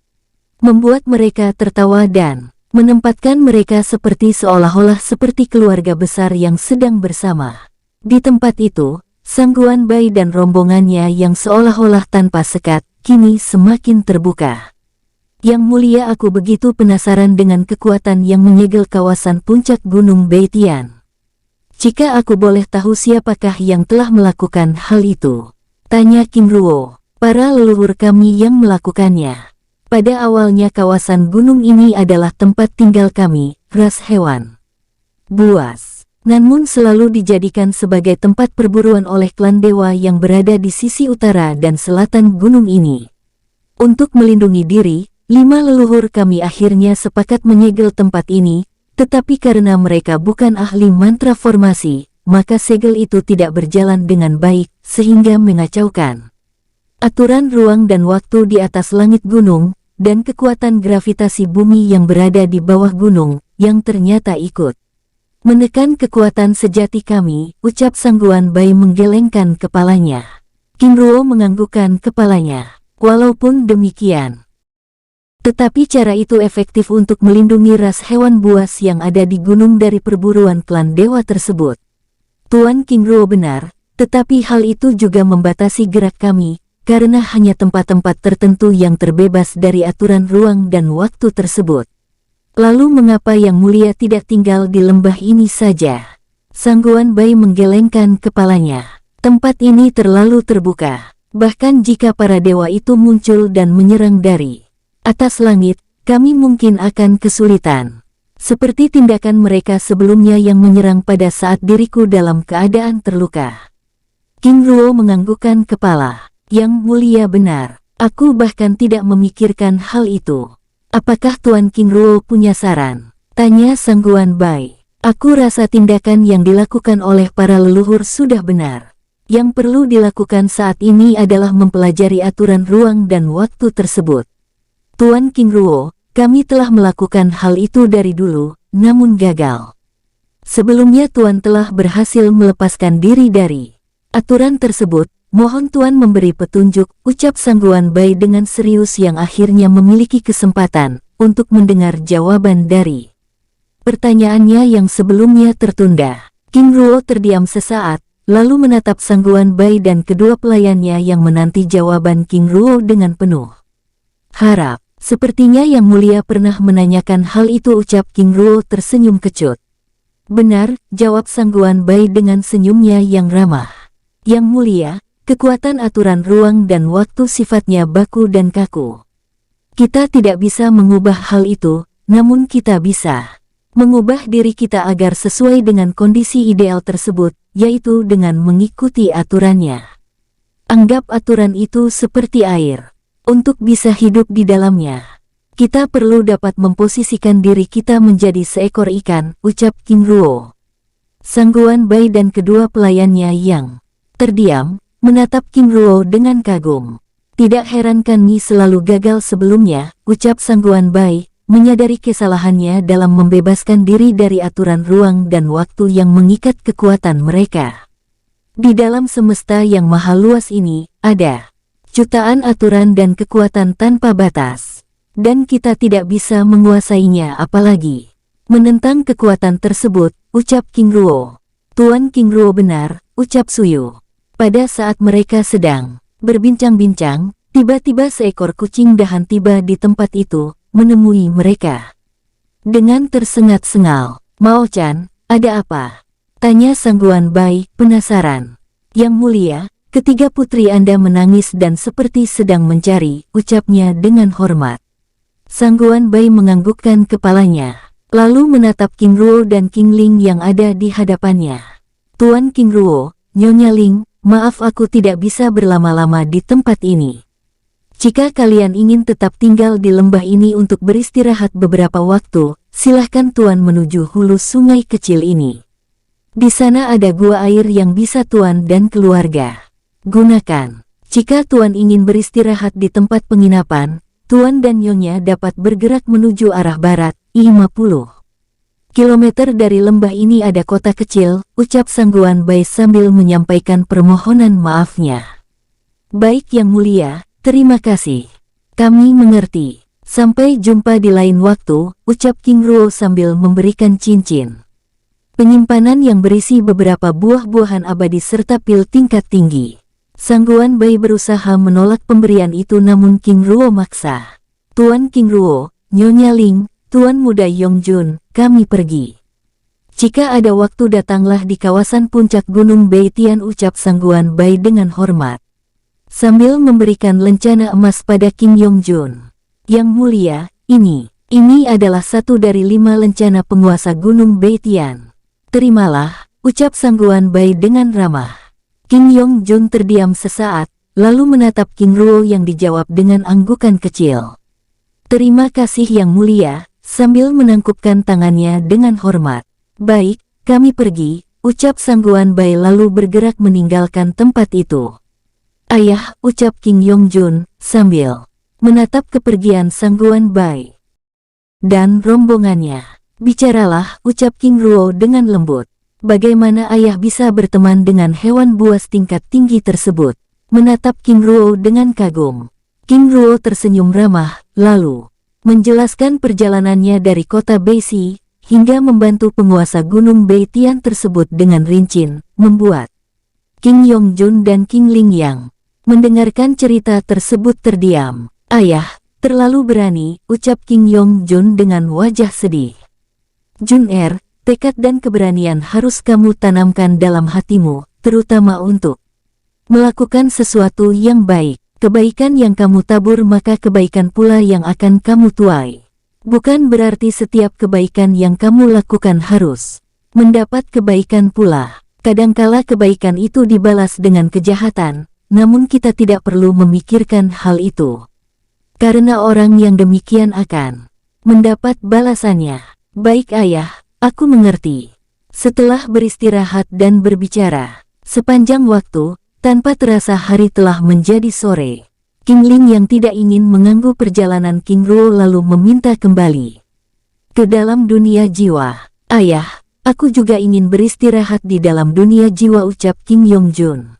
membuat mereka tertawa dan menempatkan mereka seperti seolah-olah seperti keluarga besar yang sedang bersama. Di tempat itu, Sangguan Bai dan rombongannya yang seolah-olah tanpa sekat, kini semakin terbuka. Yang mulia, aku begitu penasaran dengan kekuatan yang menyegel kawasan puncak Gunung Beitian. Jika aku boleh tahu siapakah yang telah melakukan hal itu? Tanya King Ruo. Para leluhur kami yang melakukannya. Pada awalnya kawasan gunung ini adalah tempat tinggal kami, ras hewan buas. Namun selalu dijadikan sebagai tempat perburuan oleh klan dewa yang berada di sisi utara dan selatan gunung ini. Untuk melindungi diri, 5 leluhur kami akhirnya sepakat menyegel tempat ini, tetapi karena mereka bukan ahli mantra formasi, maka segel itu tidak berjalan dengan baik, sehingga mengacaukan aturan ruang dan waktu di atas langit gunung, dan kekuatan gravitasi bumi yang berada di bawah gunung, yang ternyata ikut Menekan kekuatan sejati kami, ucap Sangguan Bai menggelengkan kepalanya. King Ruo menganggukkan kepalanya. Walaupun demikian, tetapi cara itu efektif untuk melindungi ras hewan buas yang ada di gunung dari perburuan klan dewa tersebut. Tuan King Ruo benar, tetapi hal itu juga membatasi gerak kami, karena hanya tempat-tempat tertentu yang terbebas dari aturan ruang dan waktu tersebut. Lalu mengapa Yang Mulia tidak tinggal di lembah ini saja? Sangguan Bai menggelengkan kepalanya. Tempat ini terlalu terbuka. Bahkan jika para dewa itu muncul dan menyerang dari atas langit, kami mungkin akan kesulitan. Seperti tindakan mereka sebelumnya yang menyerang pada saat diriku dalam keadaan terluka. King Ruo menganggukkan kepala. Yang Mulia benar. Aku bahkan tidak memikirkan hal itu. Apakah Tuan King Ruo punya saran? Tanya Sangguan Bai. Aku rasa tindakan yang dilakukan oleh para leluhur sudah benar. Yang perlu dilakukan saat ini adalah mempelajari aturan ruang dan waktu tersebut. Tuan King Ruo, kami telah melakukan hal itu dari dulu, namun gagal. Sebelumnya Tuan telah berhasil melepaskan diri dari aturan tersebut. Mohon Tuan memberi petunjuk, ucap Sangguan Bai dengan serius yang akhirnya memiliki kesempatan untuk mendengar jawaban dari pertanyaannya yang sebelumnya tertunda. King Ruo terdiam sesaat, lalu menatap Sangguan Bai dan kedua pelayannya yang menanti jawaban King Ruo dengan penuh harap. Sepertinya Yang Mulia pernah menanyakan hal itu, ucap King Ruo tersenyum kecut. Benar, jawab Sangguan Bai dengan senyumnya yang ramah. Yang Mulia, kekuatan aturan ruang dan waktu sifatnya baku dan kaku. Kita tidak bisa mengubah hal itu, namun kita bisa mengubah diri kita agar sesuai dengan kondisi ideal tersebut, yaitu dengan mengikuti aturannya. Anggap aturan itu seperti air. Untuk bisa hidup di dalamnya, kita perlu dapat memposisikan diri kita menjadi seekor ikan, ucap King Ruo. Sangguan Bai dan kedua pelayannya yang terdiam menatap King Ruo dengan kagum. Tidak heran kami selalu gagal sebelumnya, ucap Sangguan Bai, menyadari kesalahannya dalam membebaskan diri dari aturan ruang dan waktu yang mengikat kekuatan mereka. Di dalam semesta yang maha luas ini, ada jutaan aturan dan kekuatan tanpa batas. Dan kita tidak bisa menguasainya apalagi menentang kekuatan tersebut, ucap King Ruo. Tuan King Ruo benar, ucap Suyu. Pada saat mereka sedang berbincang-bincang, tiba-tiba seekor kucing dahan tiba di tempat itu, menemui mereka. Dengan tersengat-sengal, Mao-chan, ada apa? Tanya Sangguan Bai, penasaran. Yang Mulia, ketiga putri Anda menangis dan seperti sedang mencari, ucapnya dengan hormat. Sangguan Bai menganggukkan kepalanya, lalu menatap King Ruo dan King Ling yang ada di hadapannya. Tuan King Ruo, Nyonya Ling, maaf aku tidak bisa berlama-lama di tempat ini. Jika kalian ingin tetap tinggal di lembah ini untuk beristirahat beberapa waktu, silahkan Tuan menuju hulu sungai kecil ini. Di sana ada gua air yang bisa Tuan dan keluarga gunakan. Jika Tuan ingin beristirahat di tempat penginapan, Tuan dan Nyonya dapat bergerak menuju arah barat, 50 kilometer dari lembah ini ada kota kecil, ucap Sangguan Bai sambil menyampaikan permohonan maafnya. Baik Yang Mulia, terima kasih. Kami mengerti. Sampai jumpa di lain waktu, ucap King Ruo sambil memberikan cincin penyimpanan yang berisi beberapa buah-buahan abadi serta pil tingkat tinggi. Sangguan Bai berusaha menolak pemberian itu namun King Ruo maksa. Tuan King Ruo, Nyonya Ling, Tuan Muda Yongjun, kami pergi. Jika ada waktu datanglah di kawasan puncak Gunung Beitian, ucap Sangguan Bai dengan hormat. Sambil memberikan lencana emas pada King Yongjun. Yang Mulia, ini adalah satu dari 5 lencana penguasa Gunung Beitian. Terimalah, ucap Sangguan Bai dengan ramah. King Yongjun terdiam sesaat, lalu menatap King Ruo yang dijawab dengan anggukan kecil. Terima kasih Yang Mulia, sambil menangkupkan tangannya dengan hormat. Baik, kami pergi, ucap Sangguan Bai lalu bergerak meninggalkan tempat itu. Ayah, ucap King Yongjun, sambil menatap kepergian Sangguan Bai dan rombongannya. Bicaralah, ucap King Ruo dengan lembut. Bagaimana ayah bisa berteman dengan hewan buas tingkat tinggi tersebut? Menatap King Ruo dengan kagum. King Ruo tersenyum ramah, lalu menjelaskan perjalanannya dari kota Beisi hingga membantu penguasa Gunung Beitian tersebut dengan rinci, membuat King Yongjun dan King Lingyang mendengarkan cerita tersebut terdiam. Ayah, terlalu berani, ucap King Yongjun dengan wajah sedih. Jun-er, tekad dan keberanian harus kamu tanamkan dalam hatimu, terutama untuk melakukan sesuatu yang baik. Kebaikan yang kamu tabur maka kebaikan pula yang akan kamu tuai. Bukan berarti setiap kebaikan yang kamu lakukan harus mendapat kebaikan pula. Kadangkala kebaikan itu dibalas dengan kejahatan, namun kita tidak perlu memikirkan hal itu. Karena orang yang demikian akan mendapat balasannya. Baik ayah, aku mengerti. Setelah beristirahat dan berbicara sepanjang waktu, tanpa terasa hari telah menjadi sore. King Ling yang tidak ingin mengganggu perjalanan King Ruo lalu meminta kembali ke dalam dunia jiwa. Ayah, aku juga ingin beristirahat di dalam dunia jiwa, ucap King Yongjun.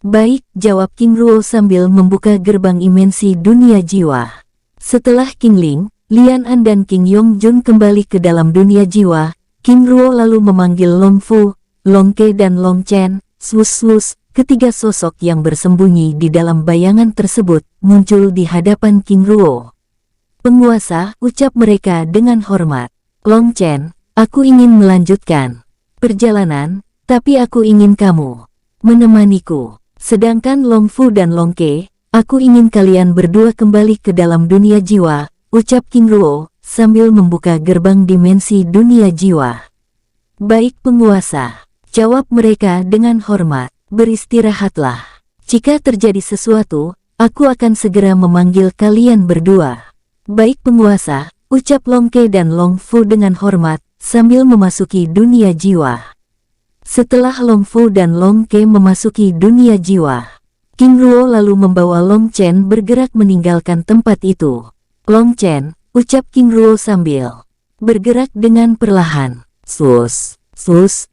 Baik, jawab King Ruo sambil membuka gerbang imensi dunia jiwa. Setelah King Ling, Lian An dan King Yongjun kembali ke dalam dunia jiwa, King Ruo lalu memanggil Long Fu, Long Ke dan Long Chen. Swus-swus, ketiga sosok yang bersembunyi di dalam bayangan tersebut muncul di hadapan King Ruo. Penguasa, ucap mereka dengan hormat. Long Chen, aku ingin melanjutkan perjalanan, tapi aku ingin kamu menemaniku. Sedangkan Long Fu dan Long Ke, aku ingin kalian berdua kembali ke dalam dunia jiwa, ucap King Ruo, sambil membuka gerbang dimensi dunia jiwa. Baik penguasa, jawab mereka dengan hormat. Beristirahatlah. Jika terjadi sesuatu, aku akan segera memanggil kalian berdua. Baik penguasa, ucap Long Ke dan Long Fu dengan hormat, sambil memasuki dunia jiwa. Setelah Long Fu dan Long Ke memasuki dunia jiwa, King Ruo lalu membawa Long Chen bergerak meninggalkan tempat itu. Long Chen, ucap King Ruo sambil bergerak dengan perlahan. Sus,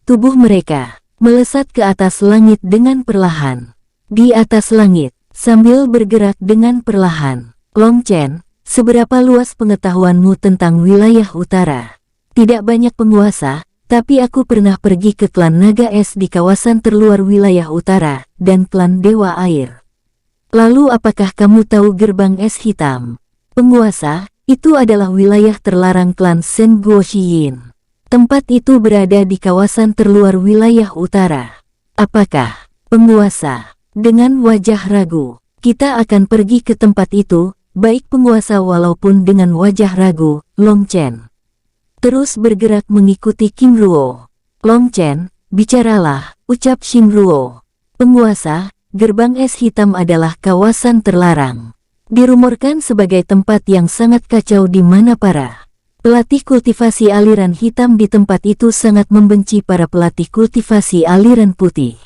tubuh mereka melesat ke atas langit dengan perlahan. Di atas langit, sambil bergerak dengan perlahan. Long Chen, seberapa luas pengetahuanmu tentang wilayah utara? Tidak banyak penguasa, tapi aku pernah pergi ke klan Naga Es di kawasan terluar wilayah utara, dan klan Dewa Air. Lalu apakah kamu tahu gerbang es hitam? Penguasa, itu adalah wilayah terlarang klan Shen Guoxiyin. Tempat itu berada di kawasan terluar wilayah utara. Apakah, penguasa? Dengan wajah ragu, kita akan pergi ke tempat itu, baik penguasa walaupun dengan wajah ragu, Long Chen terus bergerak mengikuti King Ruo. Long Chen, bicaralah, ucap King Ruo. Penguasa, gerbang es hitam adalah kawasan terlarang. Dirumorkan sebagai tempat yang sangat kacau di mana para pelatih kultivasi aliran hitam di tempat itu sangat membenci para pelatih kultivasi aliran putih.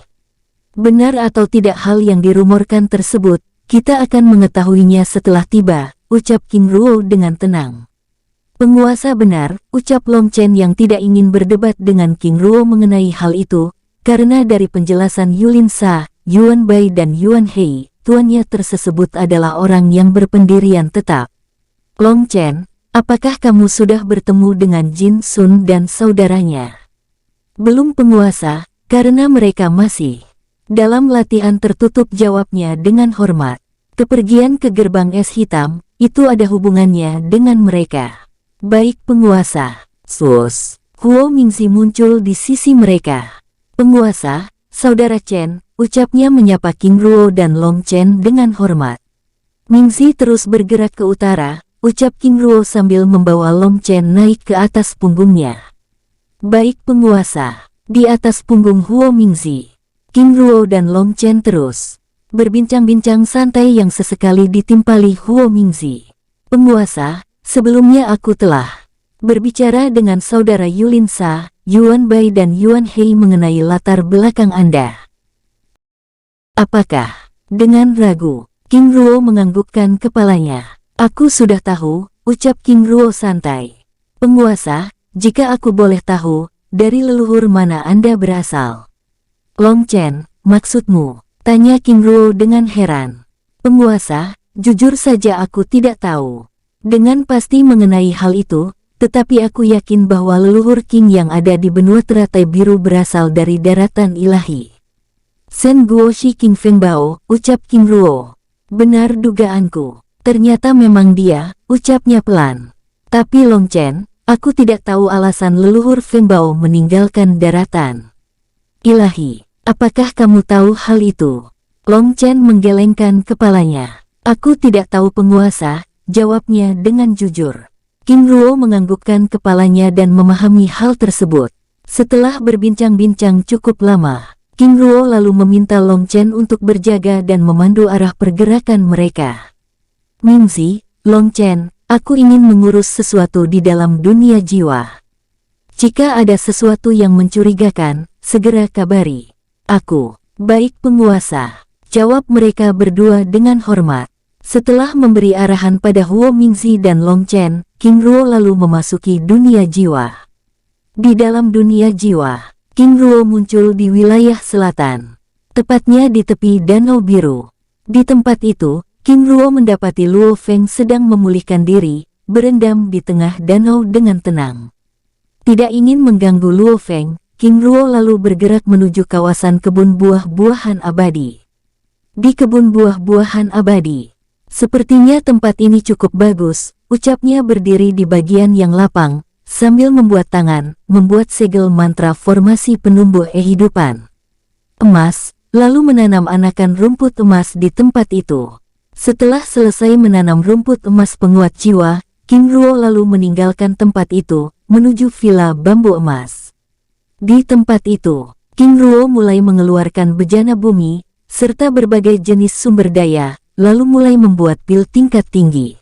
Benar atau tidak hal yang dirumorkan tersebut, kita akan mengetahuinya setelah tiba, ucap King Ruo dengan tenang. Penguasa benar, ucap Long Chen yang tidak ingin berdebat dengan King Ruo mengenai hal itu, karena dari penjelasan Yulin Sa, Yuan Bai dan Yuan Hei, tuannya tersebut adalah orang yang berpendirian tetap. Long Chen, apakah kamu sudah bertemu dengan Jin Sun dan saudaranya? Belum penguasa, karena mereka masih dalam latihan tertutup, jawabnya dengan hormat. Kepergian ke gerbang es hitam, itu ada hubungannya dengan mereka. Baik penguasa. Sus. Huo Mingzi muncul di sisi mereka. Penguasa, saudara Chen, ucapnya menyapa King Ruo dan Long Chen dengan hormat. Mingzi terus bergerak ke utara, ucap King Ruo sambil membawa Long Chen naik ke atas punggungnya. Baik penguasa. Di atas punggung Huo Mingzi, King Ruo dan Long Chen terus berbincang-bincang santai yang sesekali ditimpali Huo Mingzi. Penguasa, sebelumnya aku telah berbicara dengan saudara Yulin Sa, Yuan Bai dan Yuan Hei mengenai latar belakang Anda. Apakah? Dengan ragu, King Ruo menganggukkan kepalanya. Aku sudah tahu, ucap King Ruo santai. Penguasa, jika aku boleh tahu, dari leluhur mana Anda berasal? Long Chen, maksudmu? Tanya King Ruo dengan heran. Penguasa, jujur saja aku tidak tahu dengan pasti mengenai hal itu, tetapi aku yakin bahwa leluhur King yang ada di benua teratai biru berasal dari daratan ilahi. Sen Guoshi King Fengbao, ucap King Ruo. Benar dugaanku. Ternyata memang dia, ucapnya pelan. Tapi Long Chen, aku tidak tahu alasan leluhur Fengbao meninggalkan daratan ilahi. Apakah kamu tahu hal itu? Long Chen menggelengkan kepalanya. Aku tidak tahu penguasa, jawabnya dengan jujur. King Ruo menganggukkan kepalanya dan memahami hal tersebut. Setelah berbincang-bincang cukup lama, King Ruo lalu meminta Long Chen untuk berjaga dan memandu arah pergerakan mereka. Mingzi, Long Chen, aku ingin mengurus sesuatu di dalam dunia jiwa. Jika ada sesuatu yang mencurigakan, segera kabari aku. Baik penguasa, jawab mereka berdua dengan hormat. Setelah memberi arahan pada Huo Mingzi dan Long Chen, King Ruo lalu memasuki dunia jiwa. Di dalam dunia jiwa, King Ruo muncul di wilayah selatan, tepatnya di tepi Danau Biru. Di tempat itu, King Ruo mendapati Luo Feng sedang memulihkan diri, berendam di tengah danau dengan tenang. Tidak ingin mengganggu Luo Feng, King Ruo lalu bergerak menuju kawasan kebun buah-buahan abadi. Di kebun buah-buahan abadi, sepertinya tempat ini cukup bagus, ucapnya berdiri di bagian yang lapang, sambil membuat membuat segel mantra formasi penumbuh kehidupan emas, lalu menanam anakan rumput emas di tempat itu. Setelah selesai menanam rumput emas penguat jiwa, King Ruo lalu meninggalkan tempat itu, menuju villa bambu emas. Di tempat itu, King Ruo mulai mengeluarkan bejana bumi, serta berbagai jenis sumber daya, lalu mulai membuat pil tingkat tinggi.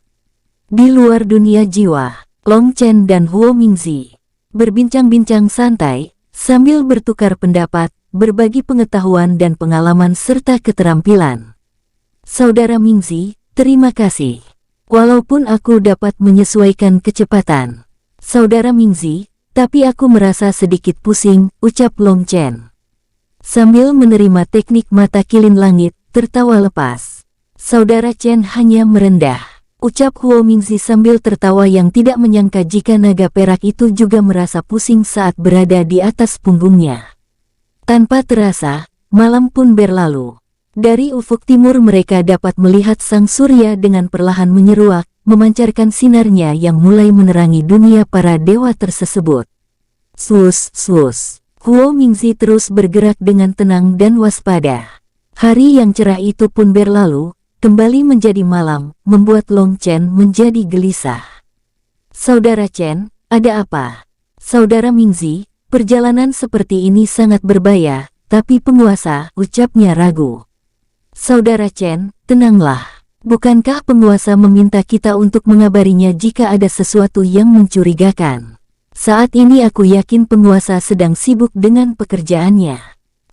Di luar dunia jiwa, Long Chen dan Huo Mingzi berbincang-bincang santai, sambil bertukar pendapat, berbagi pengetahuan dan pengalaman serta keterampilan. Saudara Mingzi, terima kasih. Walaupun aku dapat menyesuaikan kecepatan Saudara Mingzi, tapi aku merasa sedikit pusing, ucap Long Chen. Sambil menerima teknik mata kilin langit, tertawa lepas. Saudara Chen hanya merendah, ucap Huo Mingzi sambil tertawa yang tidak menyangka jika naga perak itu juga merasa pusing saat berada di atas punggungnya. Tanpa terasa, malam pun berlalu. Dari ufuk timur mereka dapat melihat sang surya dengan perlahan menyeruak, memancarkan sinarnya yang mulai menerangi dunia para dewa tersebut. Sus, sus. Huo Mingzi terus bergerak dengan tenang dan waspada. Hari yang cerah itu pun berlalu, kembali menjadi malam, membuat Long Chen menjadi gelisah. Saudara Chen, ada apa? Saudara Mingzi, perjalanan seperti ini sangat berbahaya, tapi penguasa, ucapnya ragu. Saudara Chen, tenanglah. Bukankah penguasa meminta kita untuk mengabarinya jika ada sesuatu yang mencurigakan? Saat ini aku yakin penguasa sedang sibuk dengan pekerjaannya.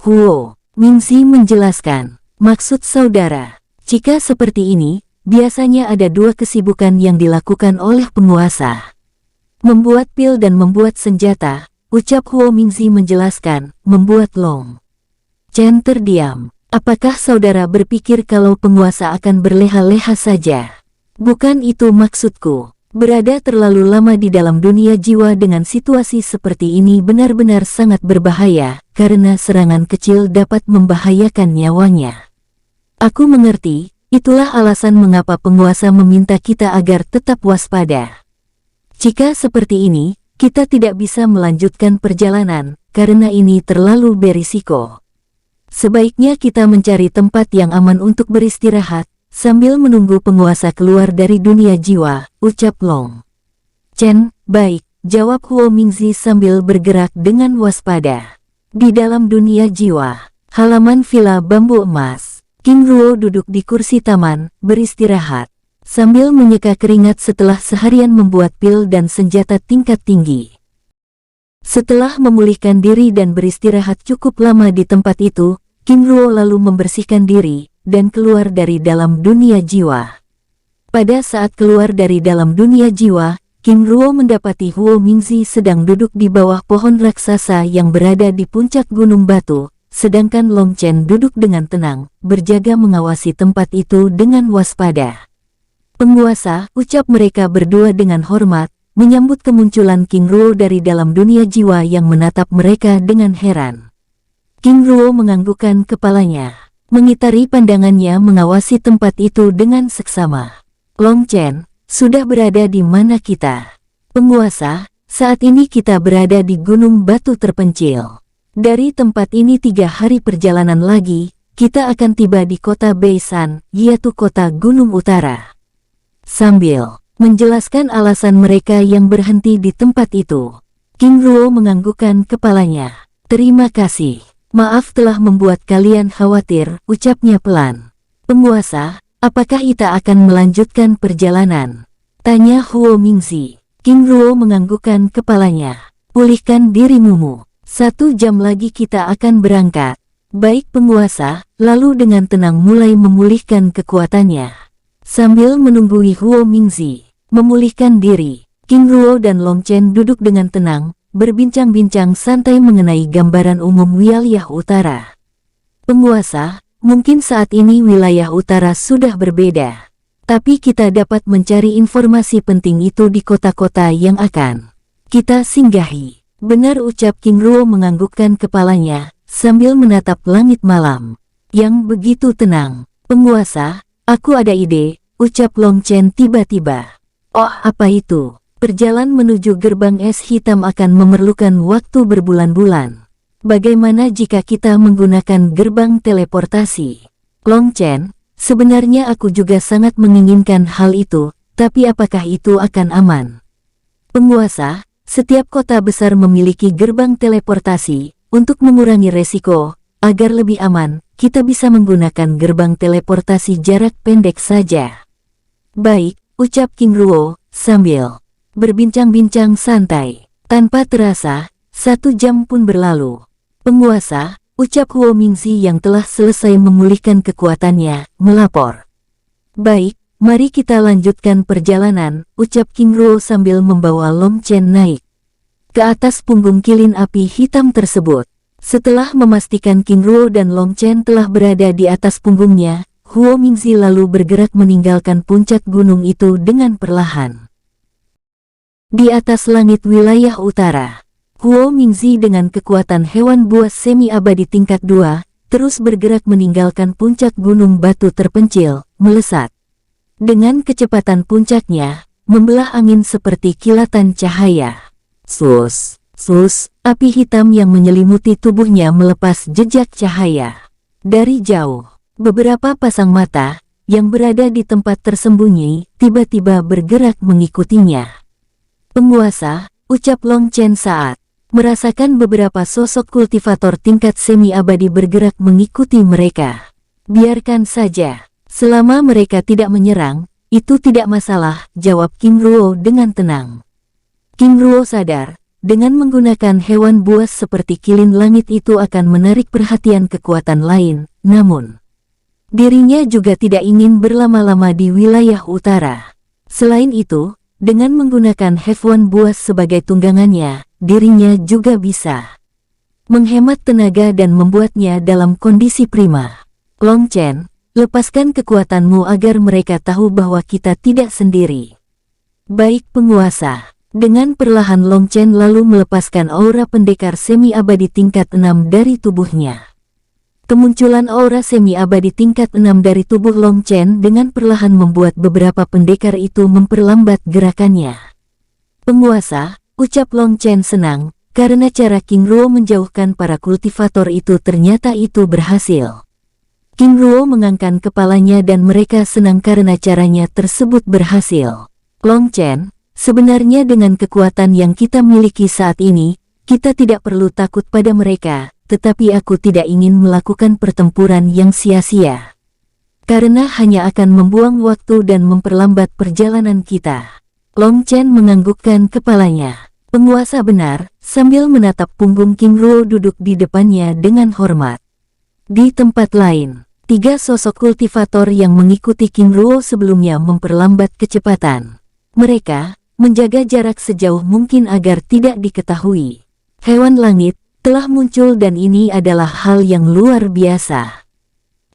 Huo Mingzi menjelaskan, maksud saudara, jika seperti ini, biasanya ada dua kesibukan yang dilakukan oleh penguasa. Membuat pil dan membuat senjata, ucap Huo Mingzi menjelaskan, membuat Long Chen terdiam. Apakah saudara berpikir kalau penguasa akan berleha-leha saja? Bukan itu maksudku. Berada terlalu lama di dalam dunia jiwa dengan situasi seperti ini benar-benar sangat berbahaya, karena serangan kecil dapat membahayakan nyawanya. Aku mengerti, itulah alasan mengapa penguasa meminta kita agar tetap waspada. Jika seperti ini, kita tidak bisa melanjutkan perjalanan, karena ini terlalu berisiko. Sebaiknya kita mencari tempat yang aman untuk beristirahat, sambil menunggu penguasa keluar dari dunia jiwa, ucap Long Chen. Baik, jawab Huo Mingzi sambil bergerak dengan waspada. Di dalam dunia jiwa, halaman villa bambu emas, King Ruo duduk di kursi taman, beristirahat, sambil menyeka keringat setelah seharian membuat pil dan senjata tingkat tinggi. Setelah memulihkan diri dan beristirahat cukup lama di tempat itu, King Ruo lalu membersihkan diri dan keluar dari dalam dunia jiwa. Pada saat keluar dari dalam dunia jiwa, King Ruo mendapati Huo Mingzi sedang duduk di bawah pohon raksasa yang berada di puncak gunung batu, sedangkan Long Chen duduk dengan tenang, berjaga mengawasi tempat itu dengan waspada. "Penguasa," ucap mereka berdua dengan hormat, menyambut kemunculan King Ruo dari dalam dunia jiwa yang menatap mereka dengan heran. King Ruo menganggukkan kepalanya, mengitari pandangannya mengawasi tempat itu dengan seksama. "Long Chen, sudah berada di mana kita?" "Penguasa, saat ini kita berada di Gunung Batu Terpencil. Dari tempat ini 3 hari perjalanan lagi, kita akan tiba di kota Beisan, yaitu kota Gunung Utara." Sambil menjelaskan alasan mereka yang berhenti di tempat itu, King Ruo menganggukkan kepalanya. "Terima kasih. Maaf telah membuat kalian khawatir," ucapnya pelan. "Penguasa, apakah kita akan melanjutkan perjalanan?" tanya Huo Mingzi. King Ruo menganggukkan kepalanya. "Pulihkan dirimu. 1 jam lagi kita akan berangkat." "Baik penguasa," lalu dengan tenang mulai memulihkan kekuatannya. Sambil menunggui Huo Mingzi memulihkan diri, King Ruo dan Long Chen duduk dengan tenang, berbincang-bincang santai mengenai gambaran umum wilayah utara. "Penguasa, mungkin saat ini wilayah utara sudah berbeda. Tapi kita dapat mencari informasi penting itu di kota-kota yang akan kita singgahi." "Benar," ucap King Ruo menganggukkan kepalanya, sambil menatap langit malam yang begitu tenang. "Penguasa, aku ada ide," ucap Long Chen tiba-tiba. "Oh, apa itu?" "Perjalanan menuju gerbang es hitam akan memerlukan waktu berbulan-bulan. Bagaimana jika kita menggunakan gerbang teleportasi?" "Long Chen, sebenarnya aku juga sangat menginginkan hal itu, tapi apakah itu akan aman?" "Penguasa, setiap kota besar memiliki gerbang teleportasi. Untuk mengurangi resiko, agar lebih aman, kita bisa menggunakan gerbang teleportasi jarak pendek saja." "Baik," ucap King Ruo, sambil berbincang-bincang santai. Tanpa terasa, 1 jam pun berlalu. "Penguasa," ucap Huo Mingzi yang telah selesai memulihkan kekuatannya, melapor. "Baik, mari kita lanjutkan perjalanan," ucap King Ruo sambil membawa Long Chen naik ke atas punggung kilin api hitam tersebut. Setelah memastikan King Ruo dan Long Chen telah berada di atas punggungnya, Huo Mingzi lalu bergerak meninggalkan puncak gunung itu dengan perlahan. Di atas langit wilayah utara, Huo Mingzi dengan kekuatan hewan buas semi-abadi tingkat 2, terus bergerak meninggalkan puncak gunung batu terpencil, melesat. Dengan kecepatan puncaknya, membelah angin seperti kilatan cahaya. Sus, sus, api hitam yang menyelimuti tubuhnya melepas jejak cahaya. Dari jauh, beberapa pasang mata yang berada di tempat tersembunyi tiba-tiba bergerak mengikutinya. "Penguasa," ucap Long Chen saat merasakan beberapa sosok kultivator tingkat semi-abadi bergerak mengikuti mereka. "Biarkan saja. Selama mereka tidak menyerang, itu tidak masalah," jawab King Ruo dengan tenang. King Ruo sadar, dengan menggunakan hewan buas seperti kilin langit itu akan menarik perhatian kekuatan lain, namun dirinya juga tidak ingin berlama-lama di wilayah utara. Selain itu, dengan menggunakan hewan buas sebagai tunggangannya, dirinya juga bisa menghemat tenaga dan membuatnya dalam kondisi prima. "Long Chen, lepaskan kekuatanmu agar mereka tahu bahwa kita tidak sendiri." "Baik penguasa." Dengan perlahan Long Chen lalu melepaskan aura pendekar semi-abadi tingkat 6 dari tubuhnya. Kemunculan aura semi-abadi tingkat 6 dari tubuh Long Chen dengan perlahan membuat beberapa pendekar itu memperlambat gerakannya. "Penguasa," ucap Long Chen senang, karena cara King Ruo menjauhkan para kultivator itu ternyata itu berhasil. King Ruo mengangkat kepalanya dan mereka senang karena caranya tersebut berhasil. "Long Chen, sebenarnya dengan kekuatan yang kita miliki saat ini, kita tidak perlu takut pada mereka, tetapi aku tidak ingin melakukan pertempuran yang sia-sia. Karena hanya akan membuang waktu dan memperlambat perjalanan kita." Long Chen menganggukkan kepalanya. "Penguasa benar," sambil menatap punggung King Ruo duduk di depannya dengan hormat. Di tempat lain, 3 sosok kultivator yang mengikuti King Ruo sebelumnya memperlambat kecepatan mereka, menjaga jarak sejauh mungkin agar tidak diketahui. Hewan langit telah muncul dan ini adalah hal yang luar biasa.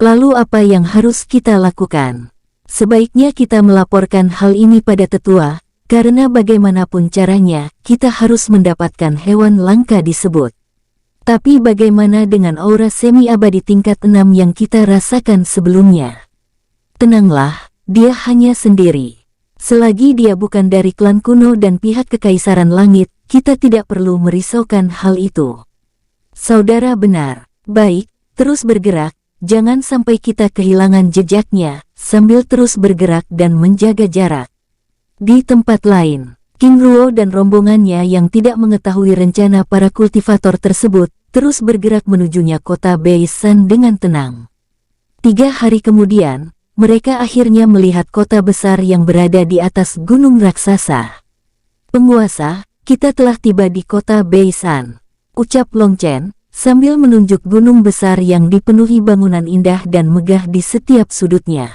Lalu apa yang harus kita lakukan? Sebaiknya kita melaporkan hal ini pada tetua, karena bagaimanapun caranya, kita harus mendapatkan hewan langka disebut. Tapi bagaimana dengan aura semi-abadi tingkat 6 yang kita rasakan sebelumnya? Tenanglah, dia hanya sendiri. Selagi dia bukan dari klan kuno dan pihak Kekaisaran Langit, kita tidak perlu merisaukan hal itu. Saudara benar. Baik, terus bergerak, jangan sampai kita kehilangan jejaknya, sambil terus bergerak dan menjaga jarak. Di tempat lain, King Ruo dan rombongannya yang tidak mengetahui rencana para kultivator tersebut, terus bergerak menujunya kota Beisan dengan tenang. 3 hari kemudian, mereka akhirnya melihat kota besar yang berada di atas gunung raksasa. Penguasa, kita telah tiba di kota Beisan, ucap Long Chen, sambil menunjuk gunung besar yang dipenuhi bangunan indah dan megah di setiap sudutnya.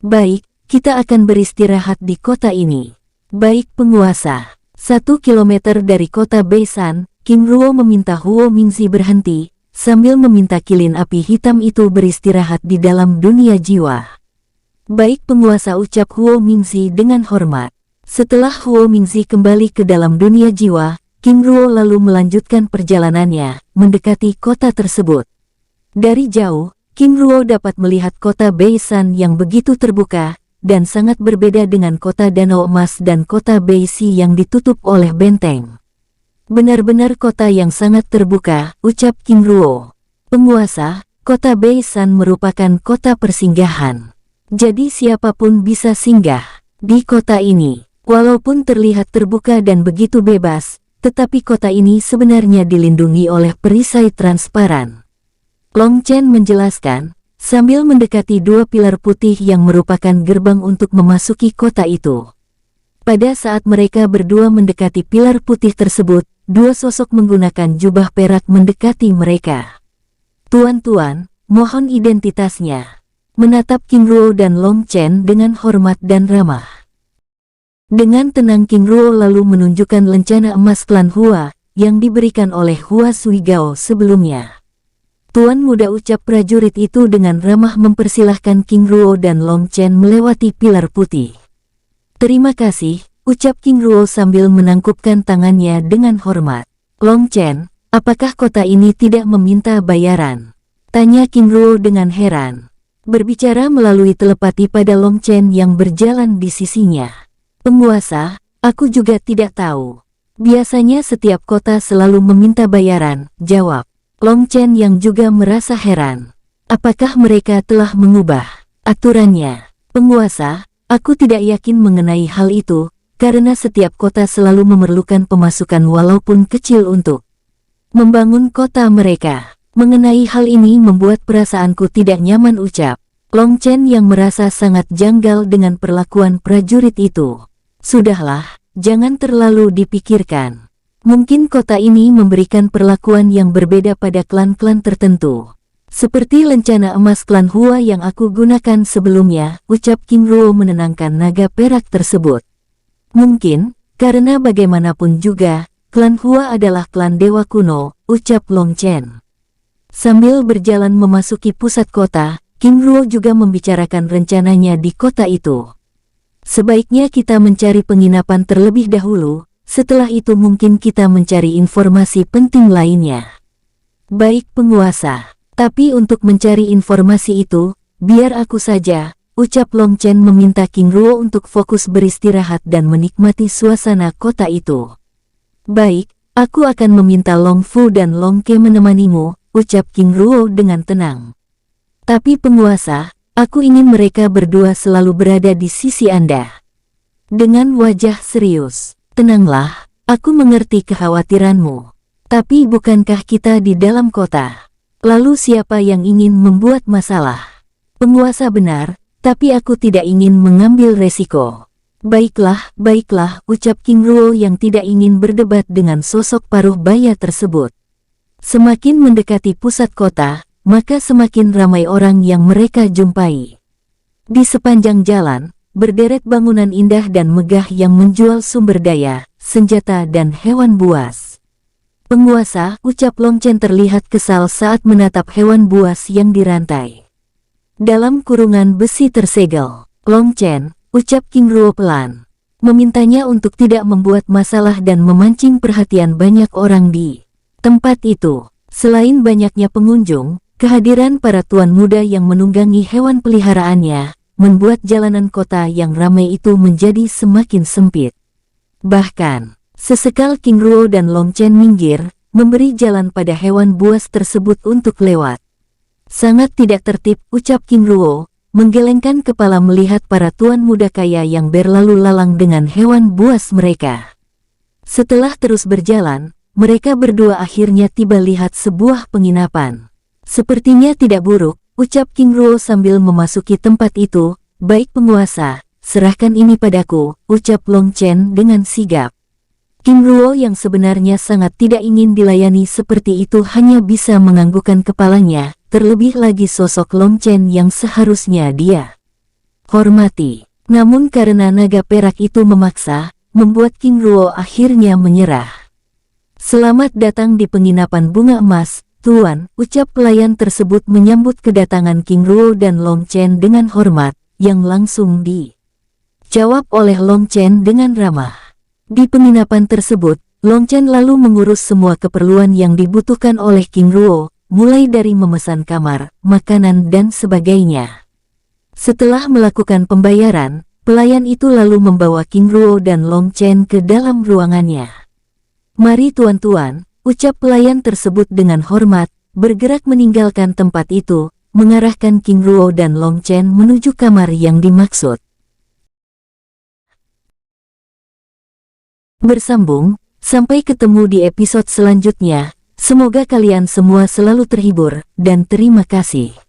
Baik, kita akan beristirahat di kota ini. Baik penguasa. 1 kilometer dari kota Beisan, King Ruo meminta Huo Mingzi berhenti, sambil meminta kilin api hitam itu beristirahat di dalam dunia jiwa. Baik penguasa, ucap Huo Mingzi dengan hormat. Setelah Huo Mingzi kembali ke dalam dunia jiwa, King Ruo lalu melanjutkan perjalanannya, mendekati kota tersebut. Dari jauh, King Ruo dapat melihat kota Beisan yang begitu terbuka, dan sangat berbeda dengan kota Danau Emas dan kota Beisi yang ditutup oleh benteng. Benar-benar kota yang sangat terbuka, ucap King Ruo. Penguasa, kota Beisan merupakan kota persinggahan. Jadi siapapun bisa singgah di kota ini. Walaupun terlihat terbuka dan begitu bebas, tetapi kota ini sebenarnya dilindungi oleh perisai transparan. Long Chen menjelaskan, sambil mendekati 2 pilar putih yang merupakan gerbang untuk memasuki kota itu. Pada saat mereka berdua mendekati pilar putih tersebut, 2 sosok menggunakan jubah perak mendekati mereka. Tuan-tuan, mohon identitasnya. Menatap King Ruo dan Long Chen dengan hormat dan ramah. Dengan tenang King Ruo lalu menunjukkan lencana emas klan Hua, yang diberikan oleh Hua Suigao sebelumnya. Tuan muda, ucap prajurit itu dengan ramah mempersilahkan King Ruo dan Long Chen melewati pilar putih. Terima kasih, ucap King Ruo sambil menangkupkan tangannya dengan hormat. Long Chen, apakah kota ini tidak meminta bayaran? Tanya King Ruo dengan heran. Berbicara melalui telepati pada Long Chen yang berjalan di sisinya. Penguasa, aku juga tidak tahu. Biasanya setiap kota selalu meminta bayaran, jawab Long Chen yang juga merasa heran. Apakah mereka telah mengubah aturannya? Penguasa, aku tidak yakin mengenai hal itu, karena setiap kota selalu memerlukan pemasukan walaupun kecil untuk membangun kota mereka. Mengenai hal ini membuat perasaanku tidak nyaman, ucap Long Chen yang merasa sangat janggal dengan perlakuan prajurit itu. Sudahlah, jangan terlalu dipikirkan. Mungkin kota ini memberikan perlakuan yang berbeda pada klan-klan tertentu. Seperti lencana emas klan Hua yang aku gunakan sebelumnya, ucap King Ruo menenangkan naga perak tersebut. Mungkin, karena bagaimanapun juga, klan Hua adalah klan dewa kuno, ucap Long Chen. Sambil berjalan memasuki pusat kota, King Ruo juga membicarakan rencananya di kota itu. Sebaiknya kita mencari penginapan terlebih dahulu, setelah itu mungkin kita mencari informasi penting lainnya. Baik penguasa, tapi untuk mencari informasi itu, biar aku saja, ucap Long Chen meminta King Ruo untuk fokus beristirahat dan menikmati suasana kota itu. Baik, aku akan meminta Long Fu dan Long Ke menemanimu, ucap King Ruo dengan tenang. Tapi penguasa, aku ingin mereka berdua selalu berada di sisi Anda. Dengan wajah serius. Tenanglah, aku mengerti kekhawatiranmu. Tapi bukankah kita di dalam kota? Lalu siapa yang ingin membuat masalah? Penguasa benar, tapi aku tidak ingin mengambil resiko. Baiklah, baiklah, ucap King Ruo yang tidak ingin berdebat dengan sosok paruh baya tersebut. Semakin mendekati pusat kota, maka semakin ramai orang yang mereka jumpai. Di sepanjang jalan, berderet bangunan indah dan megah yang menjual sumber daya, senjata dan hewan buas. Penguasa, ucap Long Chen terlihat kesal saat menatap hewan buas yang dirantai. Dalam kurungan besi tersegel, Long Chen, ucap King Ruo pelan, memintanya untuk tidak membuat masalah dan memancing perhatian banyak orang di tempat itu. Selain banyaknya pengunjung, kehadiran para tuan muda yang menunggangi hewan peliharaannya, membuat jalanan kota yang ramai itu menjadi semakin sempit. Bahkan, sesekal King Ruo dan Long Chen minggir, memberi jalan pada hewan buas tersebut untuk lewat. Sangat tidak tertib, ucap King Ruo, menggelengkan kepala melihat para tuan muda kaya yang berlalu lalang dengan hewan buas mereka. Setelah terus berjalan, mereka berdua akhirnya tiba lihat sebuah penginapan. Sepertinya tidak buruk, ucap King Ruo sambil memasuki tempat itu. Baik penguasa, serahkan ini padaku, ucap Long Chen dengan sigap. King Ruo yang sebenarnya sangat tidak ingin dilayani seperti itu hanya bisa menganggukkan kepalanya, terlebih lagi sosok Long Chen yang seharusnya dia hormati. Namun karena naga perak itu memaksa, membuat King Ruo akhirnya menyerah. Selamat datang di penginapan bunga emas, Tuan, ucap pelayan tersebut menyambut kedatangan King Ruo dan Long Chen dengan hormat, yang langsung dijawab oleh Long Chen dengan ramah. Di penginapan tersebut, Long Chen lalu mengurus semua keperluan yang dibutuhkan oleh King Ruo, mulai dari memesan kamar, makanan dan sebagainya. Setelah melakukan pembayaran, pelayan itu lalu membawa King Ruo dan Long Chen ke dalam ruangannya. Mari tuan-tuan, ucap pelayan tersebut dengan hormat, bergerak meninggalkan tempat itu, mengarahkan King Ruo dan Long Chen menuju kamar yang dimaksud. Bersambung, sampai ketemu di episode selanjutnya. Semoga kalian semua selalu terhibur, dan terima kasih.